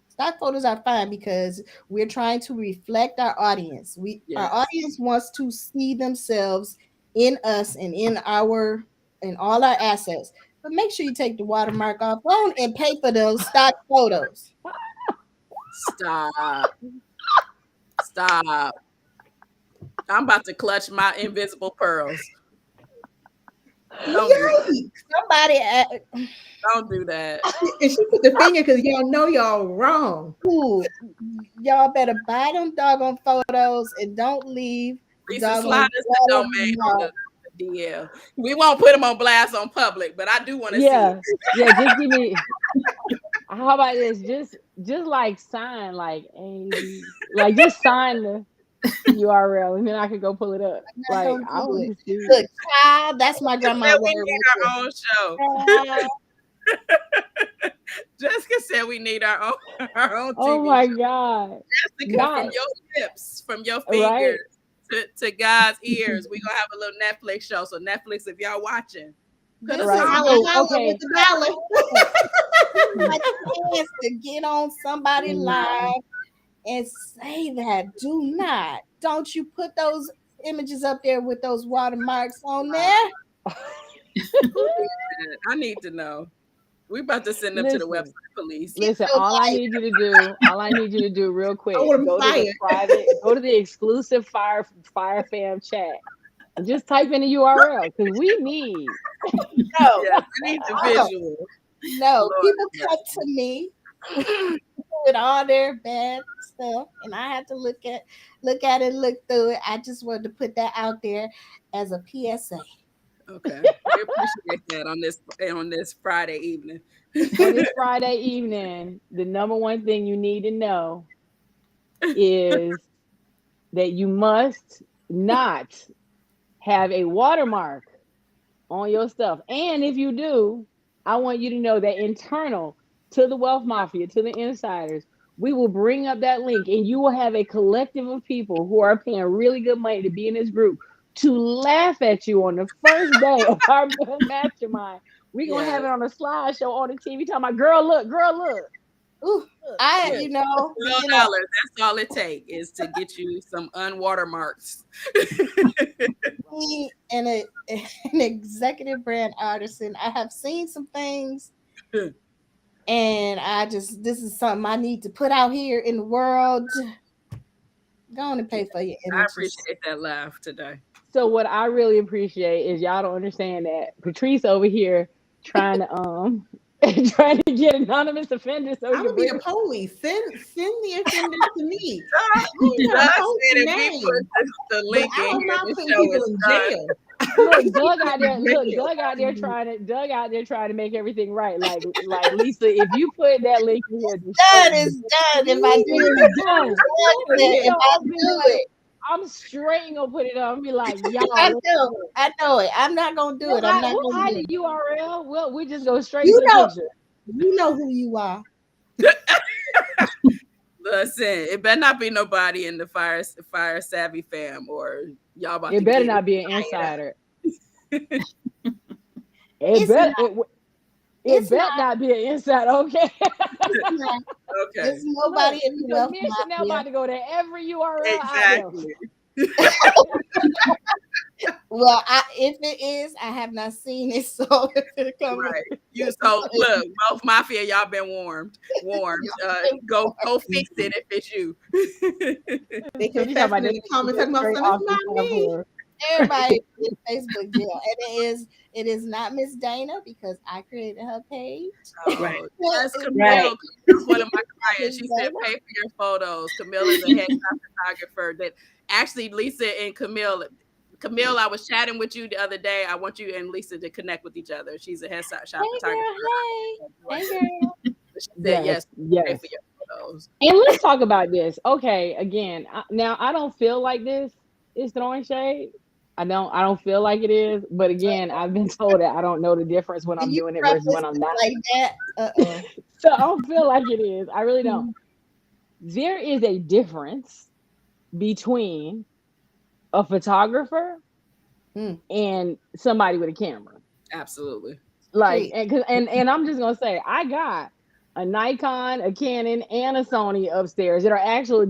Stock photos are fine because we're trying to reflect our audience. Our
Yes.
audience wants to see themselves in us and in all our assets. But make sure you take the watermark off on and pay for those stock photos.
Stop. Stop. I'm about to clutch my invisible pearls. Don't do that.
Yikes.
Somebody
Don't do that.
And she put the finger because y'all know y'all wrong.
ooh, y'all better buy them doggone photos and don't leave the
Lisa, slide
doggone
us the domain on
watermark.
the DL. We won't put them on blast on public, but I do want to see it.
Yeah, yeah, just give me. How about this? Just like sign like AB, like just sign the URL, and then I could go pull it up.
Not
Like
gonna
I
do
want
it.
to see.
Look, child, that's my
Jessica
grandma
said we
word
need
right
our own show.
there. Child,
Jessica said we need our own our own
Oh
TV
my
show.
God,
Jessica, from
not
your lips, from your fingers
right.
to God's ears, we gonna have a little Netflix show. So Netflix, if y'all watching, put
this
us
is
Right.
on.
my
So
Holla with
okay.
the dollar.
my chance to get on somebody
Mm,
live and say that. Don't you put those images up there with those watermarks on there.
Who did that? I need to know. We about to send them to the website
listen,
police.
Get
listen.
nobody.
All I need you to do, real
I
quick,
want them
go to the
fired.
private, go to the exclusive Fire Fam chat, and just type in the URL because we need.
No,
Yes, we need the
no,
visual.
no.
Lord
People
have
come to me with all their bad stuff, and I have to look at it, look through it. I just wanted to put that out there as a PSA.
Okay, we appreciate that on this Friday evening.
On this Friday evening, the number one thing you need to know is that you must not have a watermark on your stuff. And if you do, I want you to know that internal to the wealth mafia, to the insiders, we will bring up that link and you will have a collective of people who are paying really good money to be in this group to laugh at you on the first day of our mastermind. We're going to have
Yes.
it on a slideshow on the TV talking about, girl, look.
Ooh,
Yeah. $12. That's all it takes is to get you some unwatermarks.
me and an executive brand artisan. I have seen some things, and this is something I need to put out here in the world. Go on and pay for your
I
images.
appreciate that laugh today.
So what I really appreciate is y'all don't understand that Patrice over here trying to trying to get anonymous offenders so he
I'm
can
gonna be
bring
the police. Send the offenders to me.
Doug
I ain't gonna post
said
the
if we
name,
put the
but
link
I
in
don't
here,
mind
the
putting
show
people
is
in
done.
jail.
look Doug out there
Jail.
Doug out there trying to make everything right, like Lisa, if you put that link in here, the show
Done is done. If I do
is
it,
done.
if I
I'll be
do
like,
it,
I'm straight gonna put it on and be like,
I
y'all,
know, I know it. I'm not gonna do it. I'm not
we'll
gonna
hide
do
the
it.
URL. We just go straight
You
to the
know,
picture.
you know who you are.
Listen, it better not be nobody in the fire savvy fam, or y'all about
It
to
better
get
not be an
fired.
insider.
It's not.
It
It's
better
not.
not be an insider, okay?
It's not.
Okay,
It's nobody
Look,
in the
because
wealth
me and Chanel
mafia.
about to go to every URL out there.
exactly.
Well, if it is, I have not seen it, so if it comes,
Right. You so look, both mafia, y'all been warned. Warned. Go fix it if it's you.
They
So you talking
confessing
about
in
they
the comments
get
talking about
straight
son, it's
off the
not me.
platform.
Everybody in Facebook jail, and it is not Miss Dana because I created her page.
Right. That's
It's
Camille.
not
Camille's one of my clients.
Miss
She said,
Dana.
pay for your photos. Camille is a headshot photographer that actually Lisa and Camille, I was chatting with you the other day. I want you and Lisa to connect with each other. She's a headshot
Hey
photographer.
girl, hey girl.
She said,
Yes,
pay
yes.
for your photos.
And let's talk about this. Okay, again, now I don't feel like this is throwing shade. I don't feel like it is. But again, I've been told that I don't know the difference when
When
I'm
you
doing it versus
preface
when I'm
it
not.
like that,
So I don't feel like it is. I really don't. There is a difference between a photographer
Mm.
and somebody with a camera.
Absolutely.
Like,
Please.
and I'm just gonna say, I got a Nikon, a Canon, and a Sony upstairs that are actual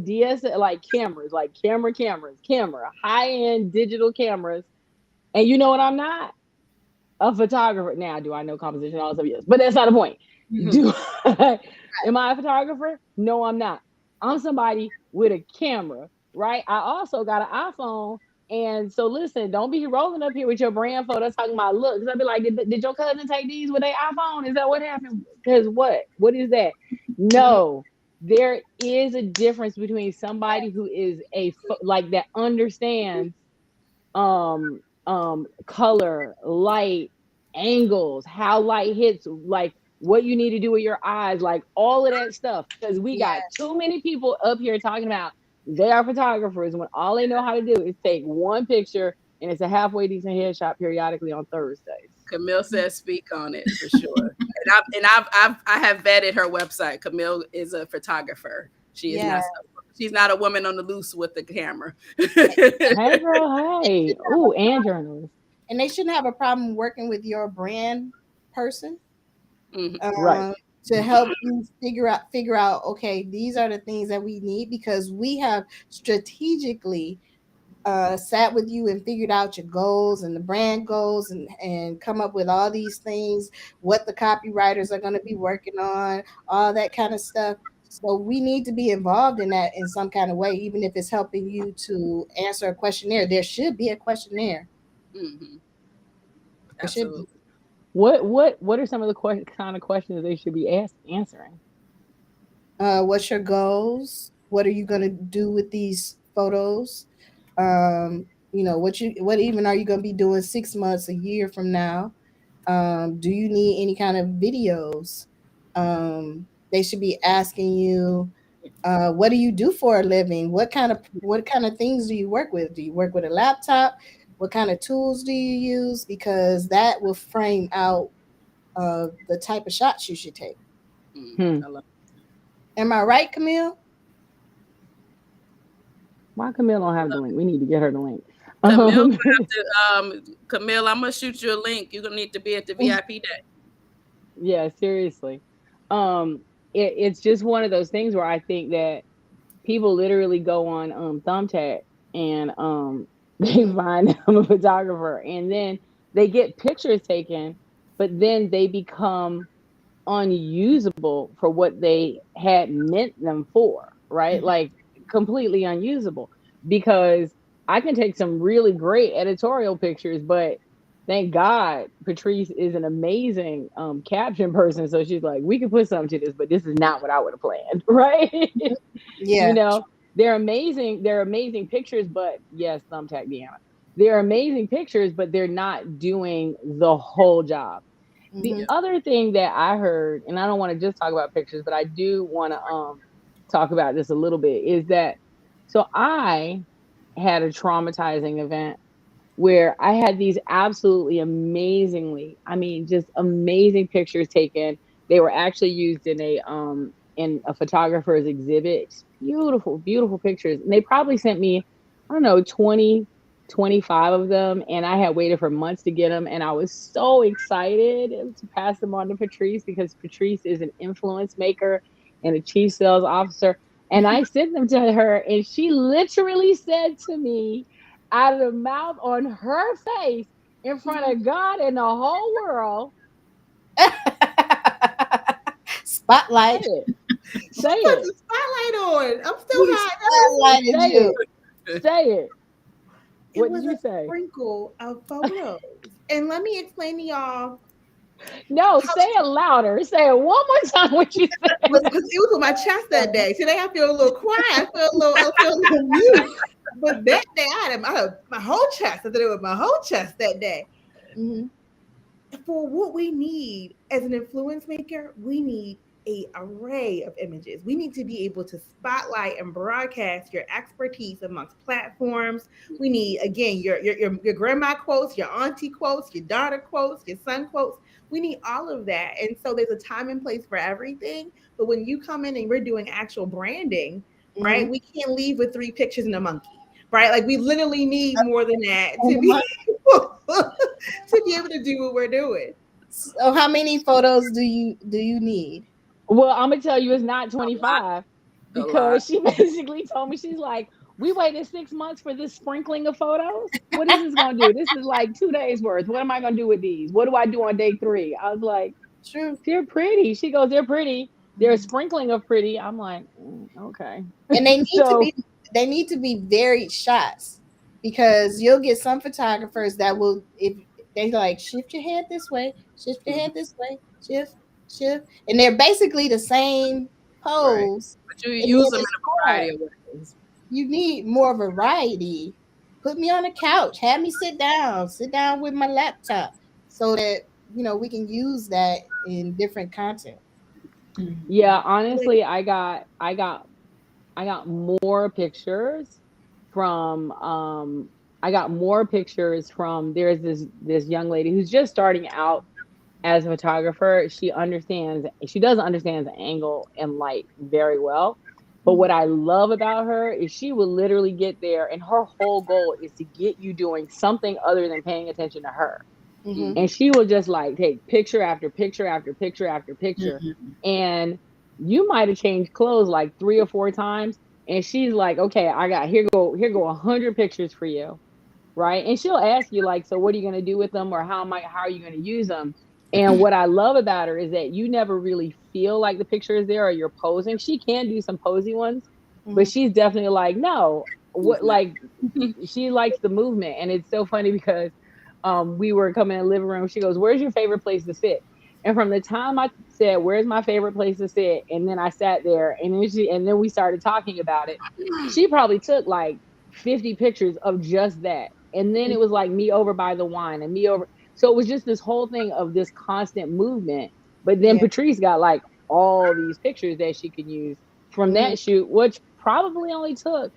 like cameras, like camera, high-end digital cameras. And you know what? I'm not a photographer. Now, do I know composition? All this stuff? Yes, but that's not the point. Do am I a photographer? No, I'm not. I'm somebody with a camera, right? I also got an iPhone. And so listen, don't be rolling up here with your brand photo talking about looks. I'll be like, did your cousin take these with their iPhone? Is that what happened? Because what? What is that? No, there is a difference between somebody who is like that understands color, light, angles, how light hits, like what you need to do with your eyes, like all of that stuff. Because we got too many people up here talking about they are photographers when all they know how to do is take one picture and it's a halfway decent headshot periodically on Thursdays.
Camille says speak on it for sure. I have vetted her website. Camille is a photographer. She is not. She's not a woman on the loose with the camera.
Hey girl, hey. Ooh, and journalist.
And they shouldn't have a problem working with your brand person.
Right.
To help you figure out, okay, these are the things that we need, because we have strategically sat with you and figured out your goals and the brand goals, and come up with all these things, what the copywriters are going to be working on, all that kind of stuff. So we need to be involved in that in some kind of way, even if it's helping you to answer a questionnaire. There should be a questionnaire.
Mm-hmm.
There should be.
What are some of the kind of questions they should be answering?
What's your goals? What are you going to do with these photos? What even are you going to be doing 6 months, a year from now? Do you need any kind of videos? They should be asking you, what do you do for a living? What kind of things do you work with? Do you work with a laptop? What kind of tools do you use? Because that will frame out the type of shots you should take.
I love it.
Am I right, Camille?
Why Camille don't have the link? We need to get her the link.
Camille, I'm gonna shoot you a link. You're gonna need to be at the VIP day.
Yeah, seriously. It's just one of those things where I think that people literally go on Thumbtack and they find them a photographer, and then they get pictures taken, but then they become unusable for what they had meant them for, right? Like completely unusable, because I can take some really great editorial pictures, but thank God Patrice is an amazing caption person. So she's like, we can put something to this, but this is not what I would have planned, right?
Yeah.
You know, they're amazing. They're amazing pictures, but yes, Thumbtack Deanna. They're amazing pictures, but they're not doing the whole job. The other thing that I heard, and I don't want to just talk about pictures, but I do want to talk about this a little bit, is that so I had a traumatizing event where I had these absolutely just amazing pictures taken. They were actually used in a photographer's exhibit. Beautiful, beautiful pictures. And they probably sent me, I don't know, 20, 25 of them. And I had waited for months to get them. And I was so excited to pass them on to Patrice, because Patrice is an influence maker and a chief sales officer. And I sent them to her, and she literally said to me, out of the mouth on her face, in front of God and the whole world,
Spotlight.
Say
Put
it.
the spotlight on. I'm still hot.
Say it.
It
What did
was
you
a
say?
sprinkle of photos. And let me explain to y'all
No,
how
say it louder. Say it one more time. What you said?
it was with my chest that day. Today I feel a little quiet. I feel a little mute. But that day I had my whole chest. I did it with my whole chest that day.
Mm-hmm.
For what we need as an influence maker, we need a array of images. We need to be able to spotlight and broadcast your expertise amongst platforms. We need, again, your grandma quotes, your auntie quotes, your daughter quotes, your son quotes. We need all of that. And so there's a time and place for everything. But when you come in and we're doing actual branding, right, we can't leave with 3 pictures and a monkey. Right, like we literally need more than that to be to be able to do what we're doing.
So how many photos do you need?
Well, I'm gonna tell you, it's not 25
A lot.
because she basically told me, she's like, we waited 6 months for this sprinkling of photos. What is this gonna do? This is like 2 days worth. What am I gonna do with these? What do I do on day 3? I was like,
True.
they're pretty. She goes, they're pretty. They're a sprinkling of pretty. I'm like, okay.
And
So
they need to be varied shots, because you'll get some photographers that will, if they like, shift your head this way, shift your head this way, shift, and they're basically the same
Right.
pose.
But you
And
use
then
them in
it's
a
hard.
variety of ways.
You need more variety. Put me on a couch, have me sit down with my laptop, so that we can use that in different content.
yeah, honestly, I got more pictures from I got more pictures from there's this young lady who's just starting out as a photographer. She doesn't understand the angle and light very well. But what I love about her is she will literally get there and her whole goal is to get you doing something other than paying attention to her.
Mm-hmm.
And she will just like take picture after picture after picture after picture. And you might have changed clothes like 3 or 4 times. And she's like, okay, I got here go 100 pictures for you. Right. And she'll ask you, like, so what are you going to do with them? Or how are you going to use them? And what I love about her is that you never really feel like the picture is there or you're posing. She can do some posy ones, but she's definitely like, no, what, like, she likes the movement. And it's so funny because we were coming in the living room. She goes, where's your favorite place to sit? And from the time I said, where's my favorite place to sit? And then I sat there and then we started talking about it. She probably took like 50 pictures of just that. And then it was like me over by the wine and me over. So it was just this whole thing of this constant movement. But then
Yeah.
Patrice got like all these pictures that she could use from that shoot, which probably only took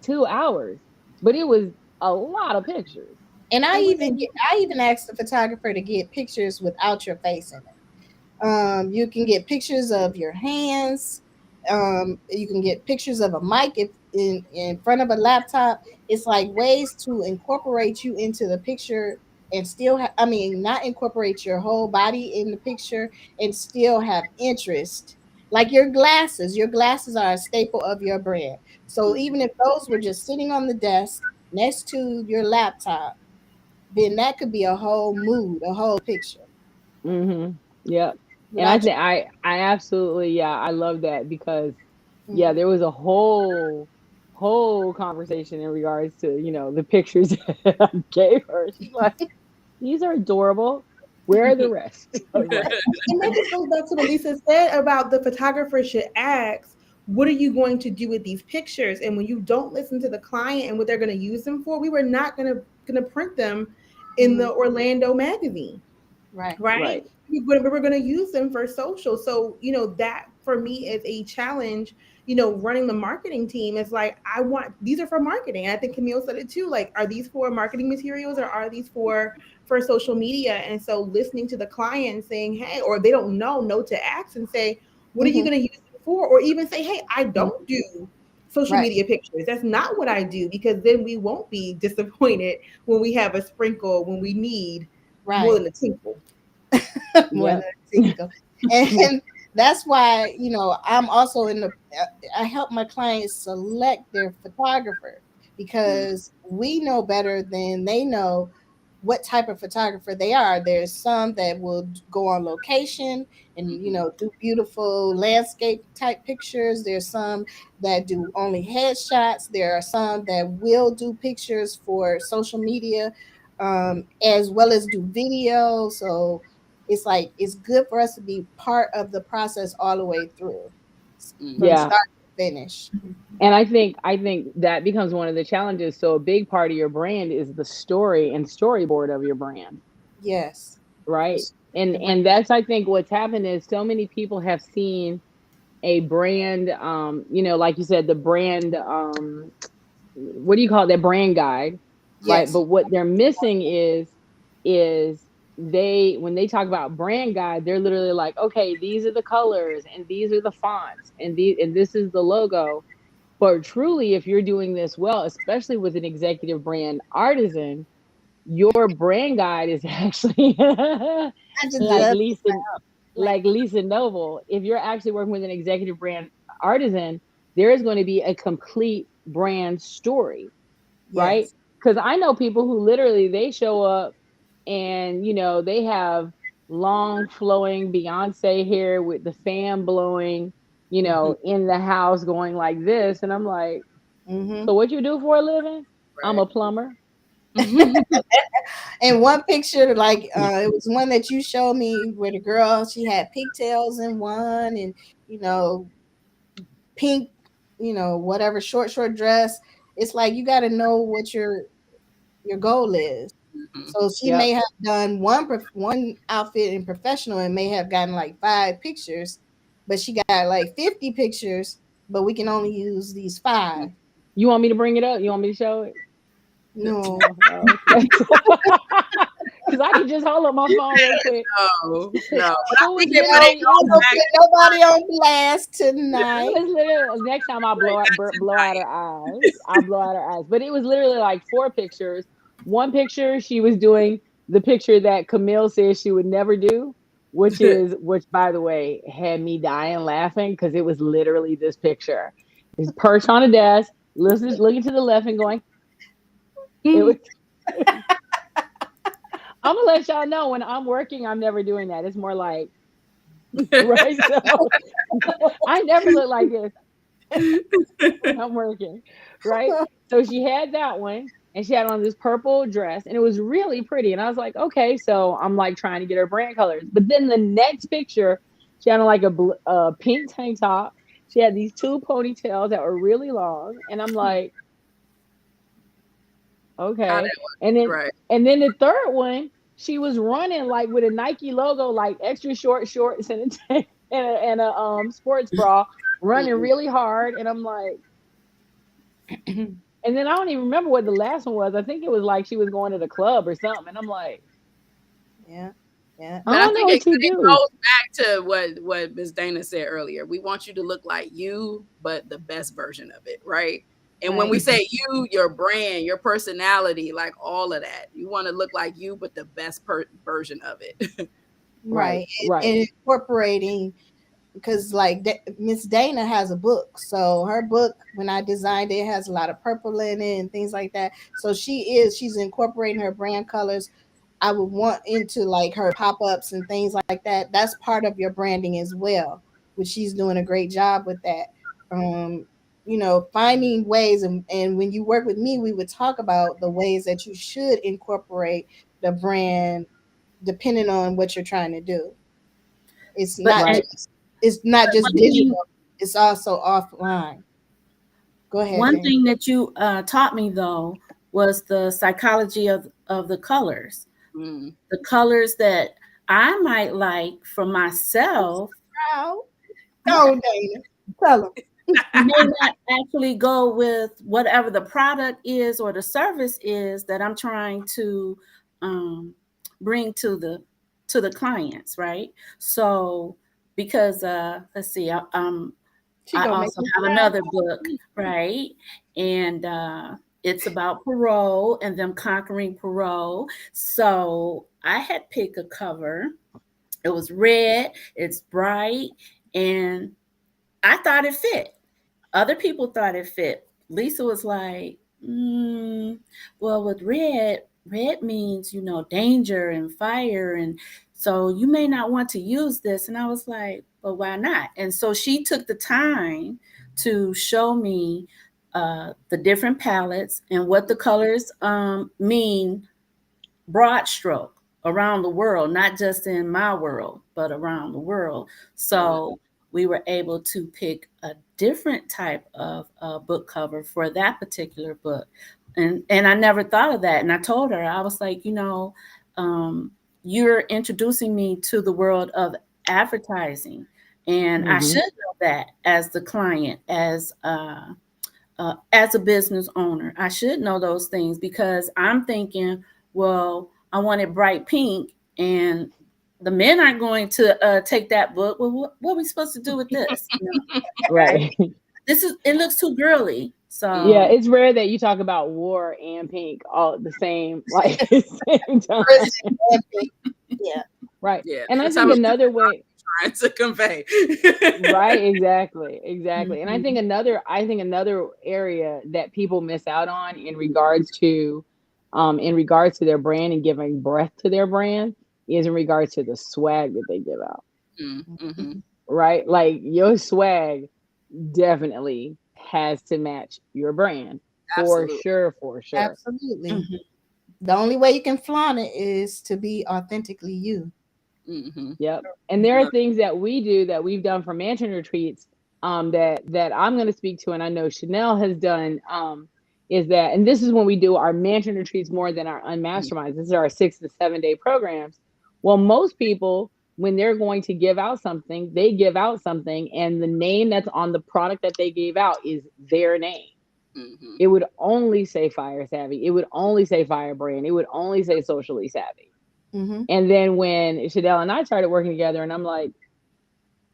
2 hours, but it was a lot of pictures.
And I even asked the photographer to get pictures without your face in it. You can get pictures of your hands. You can get pictures of a mic if in front of a laptop. It's like ways to incorporate you into the picture and still I mean, not incorporate your whole body in the picture and still have interest. Like your glasses. Your glasses are a staple of your brand. So even if those were just sitting on the desk next to your laptop, then that could be a whole mood, a whole picture.
Yeah. And I
Without
think I absolutely, yeah, I love that because
your,
yeah, there was a whole conversation in regards to, the pictures that I gave her. She's like, these are adorable. Where are the rest? I was like,
And that just goes back to what Lisa said about the photographer should ask, what are you going to do with these pictures? And when you don't listen to the client and what they're going to use them for, we were not going to print them in the Orlando magazine.
right.
Right?
right.
We're going to use them for social. So, that for me is a challenge, running the marketing team is like, these are for marketing. I think Camille said it too. Like, are these for marketing materials or are these for social media? And so listening to the client saying, hey, or they don't know to ask and say, what are you going to use it for? Or even say, hey, I don't do social
Right.
media pictures. That's not what I do, because then we won't be disappointed when we have a sprinkle, when we need more
Right.
than a tinkle.
More than
Yep.
a single. And that's why, I'm also I help my clients select their photographer, because we know better than they know what type of photographer they are. There's some that will go on location and do beautiful landscape type pictures. There's some that do only headshots. There are some that will do pictures for social media, as well as do video. So it's like it's good for us to be part of the process all the way through, from
Yeah.
start to finish.
And I think that becomes one of the challenges. So a big part of your brand is the story and storyboard of your brand,
Yes.
right? And that's, I think, what's happened is so many people have seen a brand, like you said, the brand, what do you call it, that brand guide, right?
Yes.
But what they're missing is they, when they talk about brand guide, they're literally like, okay, these are the colors and these are the fonts and this is the logo. But truly, if you're doing this well, especially with an executive brand artisan, your brand guide is actually
I just
like
love
Lisa,
like
like Lisa Noble. If you're actually working with an executive brand artisan, there is going to be a complete brand story, right?
yes.
Because I know people who literally they show up and they have long flowing Beyonce hair with the fan blowing, in the house going like this, and I'm like,
Hmm.
so what you do for a living? I'm
Right.
a plumber.
And one picture, like it was one that you showed me where the girl, she had pigtails in one, and you know pink, whatever short dress. It's like you got to know what your goal is.
Mhm.
So she
Yep.
may have done one outfit in professional and may have gotten like 5 pictures, but she got like 50 pictures, but we can only use these 5.
You want me to bring it up? You want me to show it?
No.
No. Oh, okay. Because I can just hold up my phone real quick.
No, no. But I
It was
think but it
literally,
I
goes
don't
back
put
to
nobody on blast
it
tonight.
was literally, next time I'll blow out, blow out her eyes. I'll blow out her eyes. But it was literally like 4 pictures. One picture, she was doing the picture that Camille says she would never do, which by the way, had me dying laughing because it was literally this picture. It's perched on a desk, looking to the left and going, it was. I'm gonna let y'all know when I'm working, I'm never doing that. It's more like, right? So I never look like this when I'm working, right? So she had that one and she had on this purple dress and it was really pretty. And I was like, okay, so I'm like trying to get her brand colors. But then the next picture, she had on like a pink tank top. She had these 2 ponytails that were really long. And I'm like,
how
okay.
that was.
And then
Right.
and then the third one, she was running like with a Nike logo, like extra short shorts and a tank and a sports bra, running really hard. And I'm like, and then I don't even remember what the last one was. I think it was like she was going to the club or something. And I'm like,
Yeah. Yeah.
I
But I
don't know
think
what you
it
do.
goes back to what Ms. Dana said earlier. We want you to look like you, but the best version of it, right? And when we
Right.
say you, your brand, your personality, like all of that, you want to look like you, but the best version of it.
Right,
Right.
right.
And incorporating, because like Miss Dana has a book. So her book, when I designed it, has a lot of purple in it and things like that. So she's incorporating her brand colors. I would want into like her pop-ups and things like that. That's part of your branding as well, which she's doing a great job with that. Finding ways, and when you work with me, we would talk about the ways that you should incorporate the brand depending on what you're trying to do. It's
But
not
and
Right.
just it's not just
one thing,
digital, it's also offline. Go ahead,
one
Jane.
thing that you taught me though was the psychology of the colors.
Mm.
The colors that I might like for myself,
Proud.
yeah,
Go, Dana. Tell them.
may not actually go with whatever the product is or the service is that I'm trying to um, bring to the clients, right? So because let's see,
She
I
gonna make
also
me
have
cry.
another book, right? And it's about parole and them conquering parole. So I had picked a cover. It was red, it's bright, and I thought it fit. Other people thought it fit. Lisa was like, well, with red, red means, danger and fire. And so you may not want to use this. And I was like, but why not? And so she took the time to show me the different palettes and what the colors mean, broad stroke, around the world, not just in my world, but around the world. So we were able to pick a different type of book cover for that particular book. And I never thought of that. And I told her, I was like, you're introducing me to the world of advertising. And I should know that as the client, as a business owner. I should know those things, because I'm thinking, well, I want it bright pink, and the men aren't going to take that book. Well, what are we supposed to do with this?
Right.
It looks too girly. So
Yeah, it's rare that you talk about war and pink all at the same same time.
Yeah.
Right.
Yeah.
And I
That's
think
how
another way,
trying to convey.
right, exactly. And I think another area that people miss out on in regards to their brand and giving breath to their brand is in regards to the swag that they give out.
Mm-hmm.
Right? Like your swag definitely has to match your brand.
Absolutely.
For sure.
Absolutely. The only way you can flaunt it is to be authentically you.
Yep. And there are things that we do that we've done for mansion retreats that I'm going to speak to, and I know Chanel has done, is that, and this is when we do our mansion retreats more than our unmasterminds. This is our 6 to 7 day programs. Well, most people, when they're going to give out something, they give out something, and the name that's on the product that they gave out is their name. It would only say Fyre Savvy. It would only say Firebrand. It would only say Socially Savvy. And then when Chanel and I started working together, and I'm like,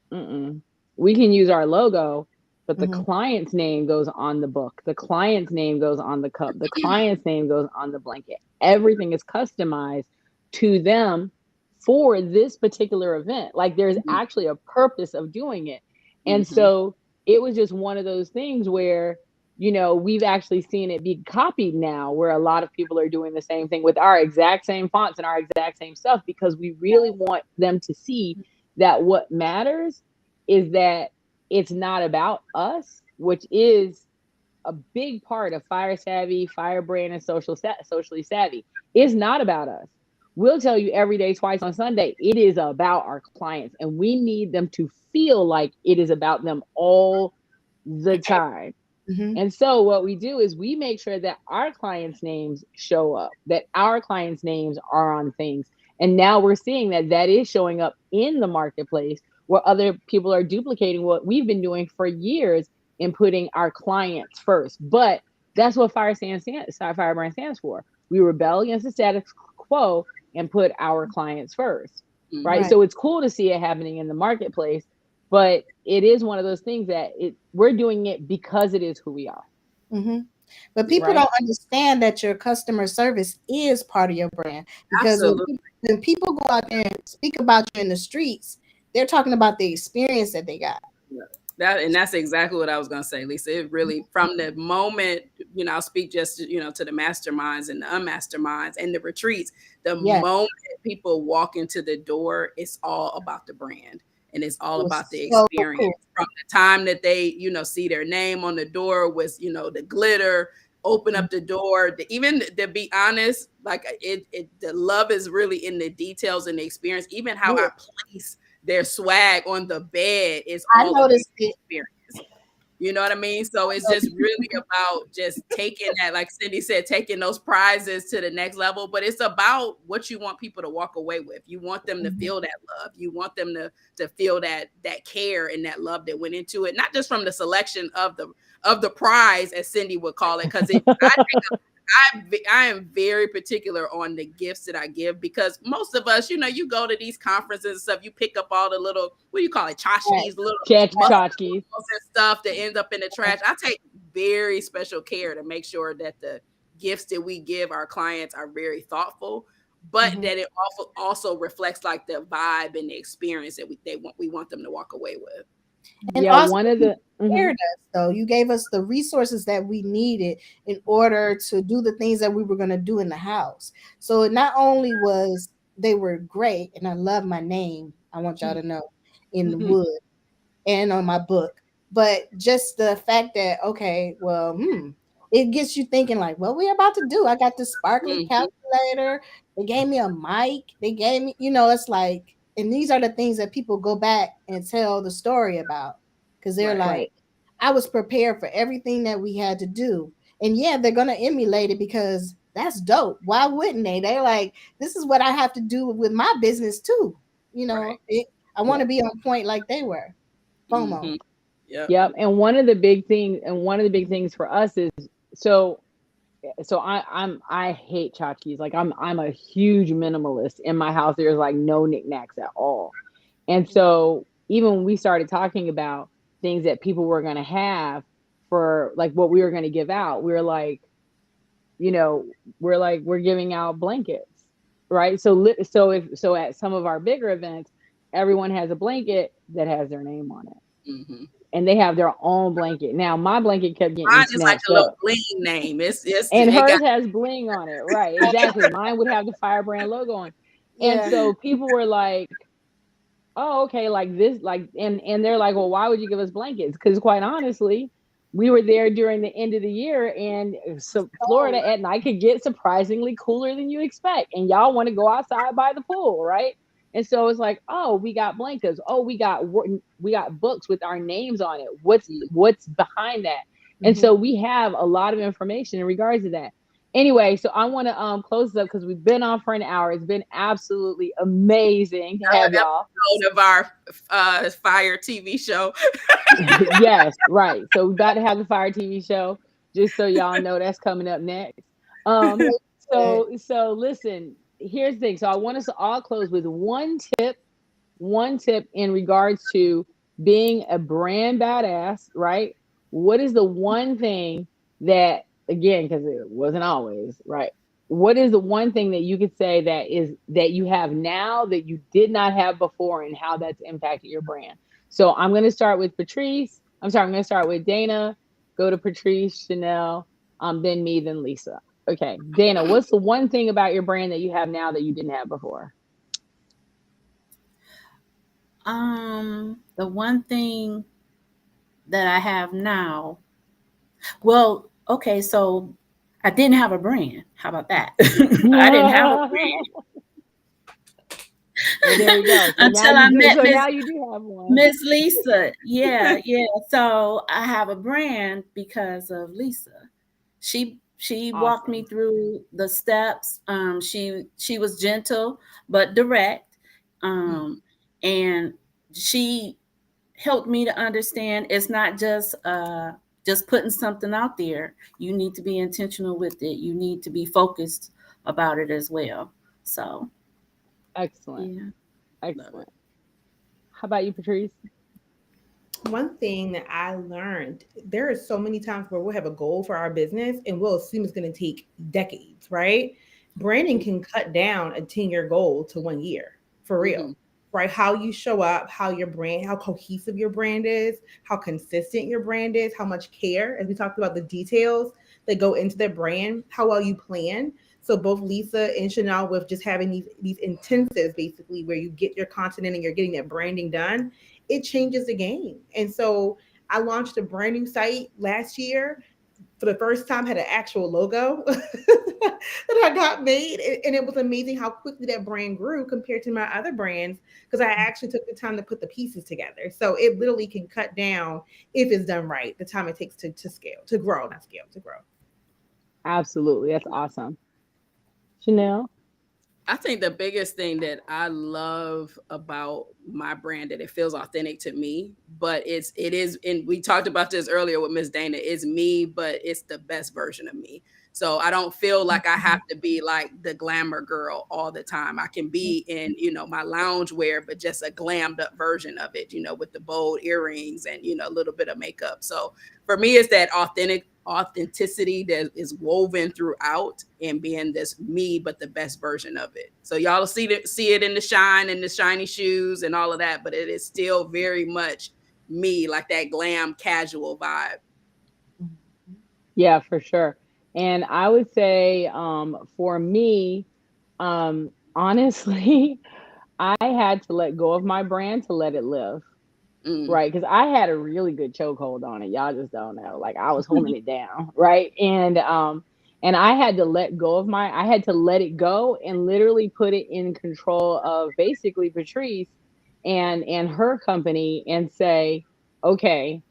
we can use our logo, but the client's name goes on the book. The client's name goes on the cup. The client's name goes on the blanket. Everything is customized to them for this particular event. Like there's actually a purpose of doing it. And so it was just one of those things where, we've actually seen it be copied now, where a lot of people are doing the same thing with our exact same fonts and our exact same stuff, because we really want them to see that what matters is that it's not about us, which is a big part of Fyre Savvy, Firebrand, and Socially Savvy. It's not about us. We'll tell you every day, twice on Sunday, it is about our clients, and we need them to feel like it is about them all the time. And so what we do is we make sure that our clients' names show up, that our clients' names are on things. And now we're seeing that is showing up in the marketplace, where other people are duplicating what we've been doing for years in putting our clients first. But that's what Firebrand stands for. We rebel against the status quo and put our clients first. Right? So it's cool to see it happening in the marketplace, but it is one of those things that we're doing it because it is who we are.
But people don't understand that your customer service is part of your brand, because when people go out there and speak about you in the streets, they're talking about the experience that they got.
And that's exactly what I was going to say, Lisa. It really, from the moment, I'll speak just, to the masterminds and the unmasterminds and the retreats, the moment people walk into the door, it's all about the brand. And it's all about the experience. Cool. From the time that they, see their name on the door with, the glitter, open up the door. Even to be honest, like the love is really in the details and the experience. Even how I place their swag on the bed is all about the experience. You know what I mean? So it's just really about just taking that, like Cindy said, taking those prizes to the next level. But it's about what you want people to walk away with. You want them to feel that love. You want them to feel that care and that love that went into it. Not just from the selection of the prize, as Cindy would call it, because I am very particular on the gifts that I give, because most of us, you go to these conferences and stuff, you pick up all the little, what do you call it, tchotchkes, little tchotchkes and stuff that end up in the trash. I take very special care to make sure that the gifts that we give our clients are very thoughtful, but that it also reflects like the vibe and the experience that we want them to walk away with.
And
Yeah,
also
one of
you
the
prepared us, though. You gave us the resources that we needed in order to do the things that we were going to do in the house. So it not only was they were great, and I love my name, I want y'all to know, in the wood and on my book, but just the fact that, okay, well, it gets you thinking like, what we about to do? I got this sparkly calculator. They gave me a mic. They gave me, it's like, and these are the things that people go back and tell the story about, because they're
Right.
like,
right.
I was prepared for everything that we had to do. And yeah, they're gonna emulate it because that's dope. Why wouldn't they? They're like, this is what I have to do with my business too.
Right.
I want to be on point like they were. FOMO.
Yep.
Yep. And one of the big things for us is so I hate tchotchkes. Like I'm a huge minimalist. In my house, there's like no knickknacks at all. And so even when we started talking about things that people were gonna have for like what we were gonna give out, we were like, you know, we're giving out blankets, right? So at some of our bigger events, everyone has a blanket that has their name on it, and they have their own blanket. Now my blanket kept getting
Mine is like
snatched
a little
up,
bling name.
and
It got
hers has bling on it, right? Exactly. Mine would have the Firebrand logo on, and
Yeah.
so people were like, oh, okay, like this, like, and they're like, well, why would you give us blankets? Because quite honestly, we were there during the end of the year, and so Florida
Oh,
at night could get surprisingly cooler than you expect, and y'all want to go outside by the pool, right? And so it's like, oh, we got blankets. Oh, we got books with our names on it. What's behind that? And so we have a lot of information in regards to that. Anyway, so I want to close this up because we've been on for an hour. It's been absolutely amazing to have y'all.
episode of our Fyre TV show.
Yes, right. So we're about to have the Fyre TV show. Just so y'all know, that's coming up next. Um, so listen, here's the thing. So I want us to all close with one tip in regards to being a brand badass, right? What is the one thing that, again, because it wasn't always, right? What is the one thing that you could say that you have now that you did not have before, and how that's impacted your brand? So I'm going to start with Patrice. I'm going to start with Dana, go to Patrice, Chanel, then me, then Lisa. Okay, Dana, what's the one thing about your brand that you have now that you didn't have before?
The one thing that I have now, well, okay, so I didn't have a brand. How about that? I didn't have a brand
Well, there you go. So now
until
you
I
do.
met
So now you do have one.
Miss Lisa. Yeah, yeah. So I have a brand because of Lisa. She walked me
Awesome.
through the steps. She was gentle but direct. And she helped me to understand it's not just putting something out there. You need to be intentional with it. You need to be focused about it as well. So
Excellent.
yeah.
Love it.
Excellent. How about you, Patrice?
One thing that I learned, there are so many times where we'll have a goal for our business and we'll assume it's going to take decades, right? Branding can cut down a 10-year goal to 1 year, for real, right? How you show up, how your brand, how cohesive your brand is, how consistent your brand is, how much care, as we talked about the details that go into the brand, how well you plan. So both Lisa and Chanel, with just having these intensives, basically, where you get your content in and you're getting that branding done, it changes the game. And so I launched a brand new site last year. For the first time, had an actual logo that I got made, and it was amazing how quickly that brand grew compared to my other brands, because I actually took the time to put the pieces together. So it literally can cut down, if it's done right, the time it takes to scale, to grow, not scale, to grow.
Absolutely. That's awesome. Chanel?
I think the biggest thing that I love about my brand, that it feels authentic to me, but it is, and we talked about this earlier with Miss Dana, it's me, but it's the best version of me. So I don't feel like I have to be like the glamour girl all the time. I can be in, my lounge wear, but just a glammed up version of it, with the bold earrings and, a little bit of makeup. So for me, it's that authenticity that is woven throughout, and being this me, but the best version of it. So y'all see it in the shine and the shiny shoes and all of that, but it is still very much me, like that glam casual vibe.
Yeah, for sure. And I would say, for me, honestly, I had to let go of my brand to let it live.
Mm.
Right, because I had a really good chokehold on it. Y'all just don't know. Like I was holding it down, right? And I had to let go of I had to let it go and literally put it in control of basically Patrice and her company and say, okay,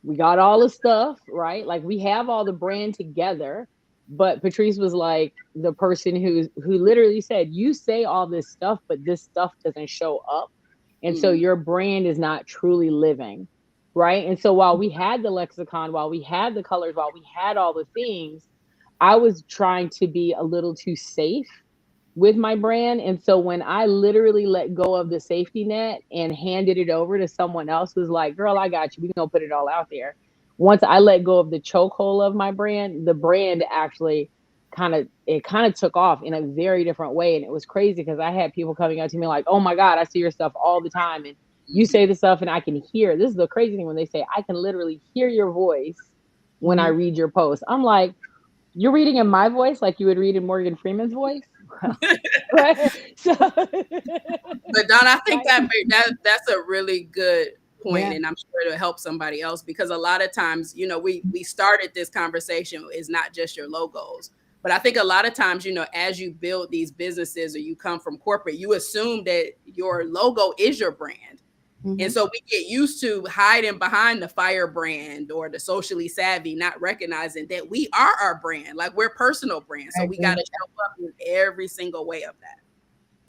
we got all the stuff, right? Like we have all the brand together. But Patrice was like the person who literally said, you say all this stuff, but this stuff doesn't show up. And so your brand is not truly living, right? And so while we had the lexicon, while we had the colors, while we had all the things, I was trying to be a little too safe with my brand. And so when I literally let go of the safety net and handed it over to someone else who's like, girl, I got you. We're going to put it all out there. Once I let go of the chokehold of my brand, the brand actually kind of took off in a very different way. And it was crazy because I had people coming up to me like, oh my God, I see your stuff all the time. And you say this stuff and I can hear. This is the crazy thing when they say, I can literally hear your voice when I read your post. I'm like, you're reading in my voice like you would read in Morgan Freeman's voice? Right? So,
But Don, I think that's a really good point,
Yeah.
and I'm sure it'll help somebody else, because a lot of times, we started this conversation is not just your logos, but I think a lot of times, as you build these businesses or you come from corporate, you assume that your logo is your brand. And so we get used to hiding behind the Fyre brand or the socially savvy, not recognizing that we are our brand, like we're personal brands. So we got to show up in every single way of that.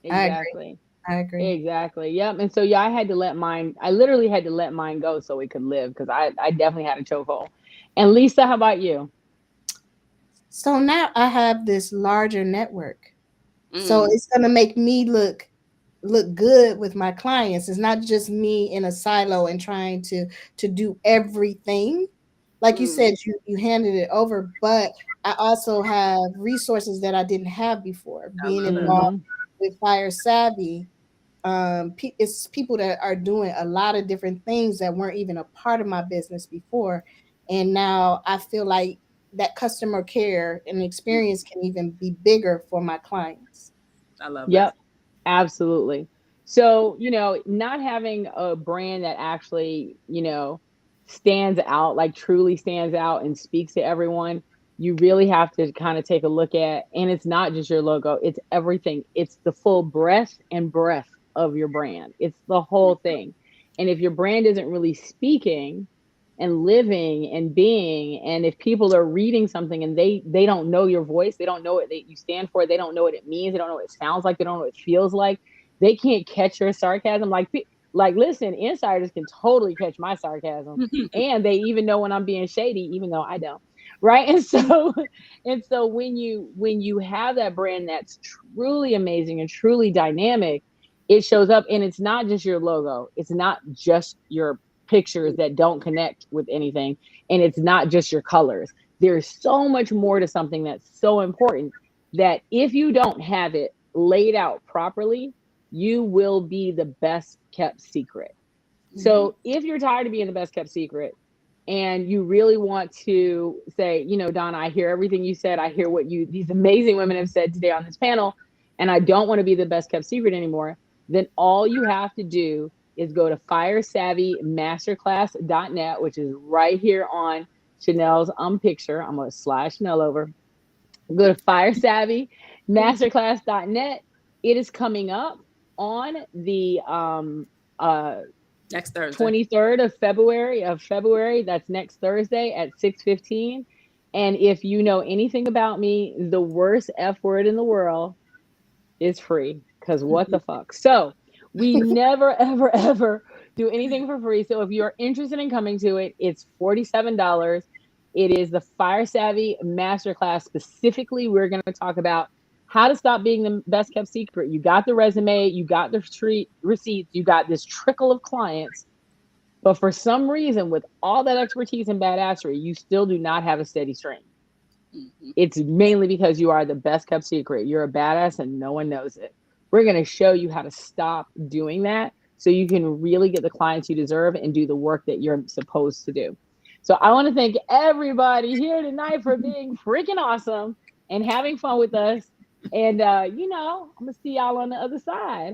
exactly.
I agree.
Exactly. Yep. And so yeah, I literally had to let mine go so it could live because I definitely had a chokehold. And Lisa, how about you?
So now I have this larger network. So it's gonna make me look good with my clients. It's not just me in a silo and trying to do everything. Like you said, you handed it over, but I also have resources that I didn't have before. Being involved with Fyre Savvy, it's people that are doing a lot of different things that weren't even a part of my business before, and now I feel like that customer care and experience can even be bigger for my clients.
I love that.
Yep. Absolutely. So, not having a brand that actually, stands out, like truly stands out and speaks to everyone, you really have to kind of take a look at, and it's not just your logo, it's everything. It's the full breadth of your brand. It's the whole thing. And if your brand isn't really speaking and living and being, and if people are reading something and they don't know your voice, they don't know what you stand for, they don't know what it means, they don't know what it sounds like, they don't know what it feels like, they can't catch your sarcasm. Like listen, insiders can totally catch my sarcasm, and they even know when I'm being shady, even though I don't, right? And so when you have that brand that's truly amazing and truly dynamic, it shows up. And it's not just your logo, it's not just your pictures that don't connect with anything, and it's not just your colors. There's so much more to something that's so important that if you don't have it laid out properly, you will be the best kept secret. So if you're tired of being the best kept secret and you really want to say, Donna, I hear everything you said, I hear what these amazing women have said today on this panel, and I don't want to be the best kept secret anymore, then all you have to do is go to firesavvymasterclass.net, which is right here on Chanel's picture. I'm going to slide Chanel over. Go to firesavvymasterclass.net. It is coming up on the
Next Thursday,
23rd of February. That's next Thursday at 6:15. And if you know anything about me, the worst F word in the world is free, because what the fuck. So we never, ever, ever do anything for free. So if you're interested in coming to it, it's $47. It is the Fyre Savvy Masterclass. Specifically, we're going to talk about how to stop being the best kept secret. You got the resume, you got the street receipts, you got this trickle of clients, but for some reason, with all that expertise and badassery, you still do not have a steady stream. It's mainly because you are the best kept secret. You're a badass and no one knows it. We're going to show you how to stop doing that so you can really get the clients you deserve and do the work that you're supposed to do. So I want to thank everybody here tonight for being freaking awesome and having fun with us. And I'm gonna see y'all on the other side.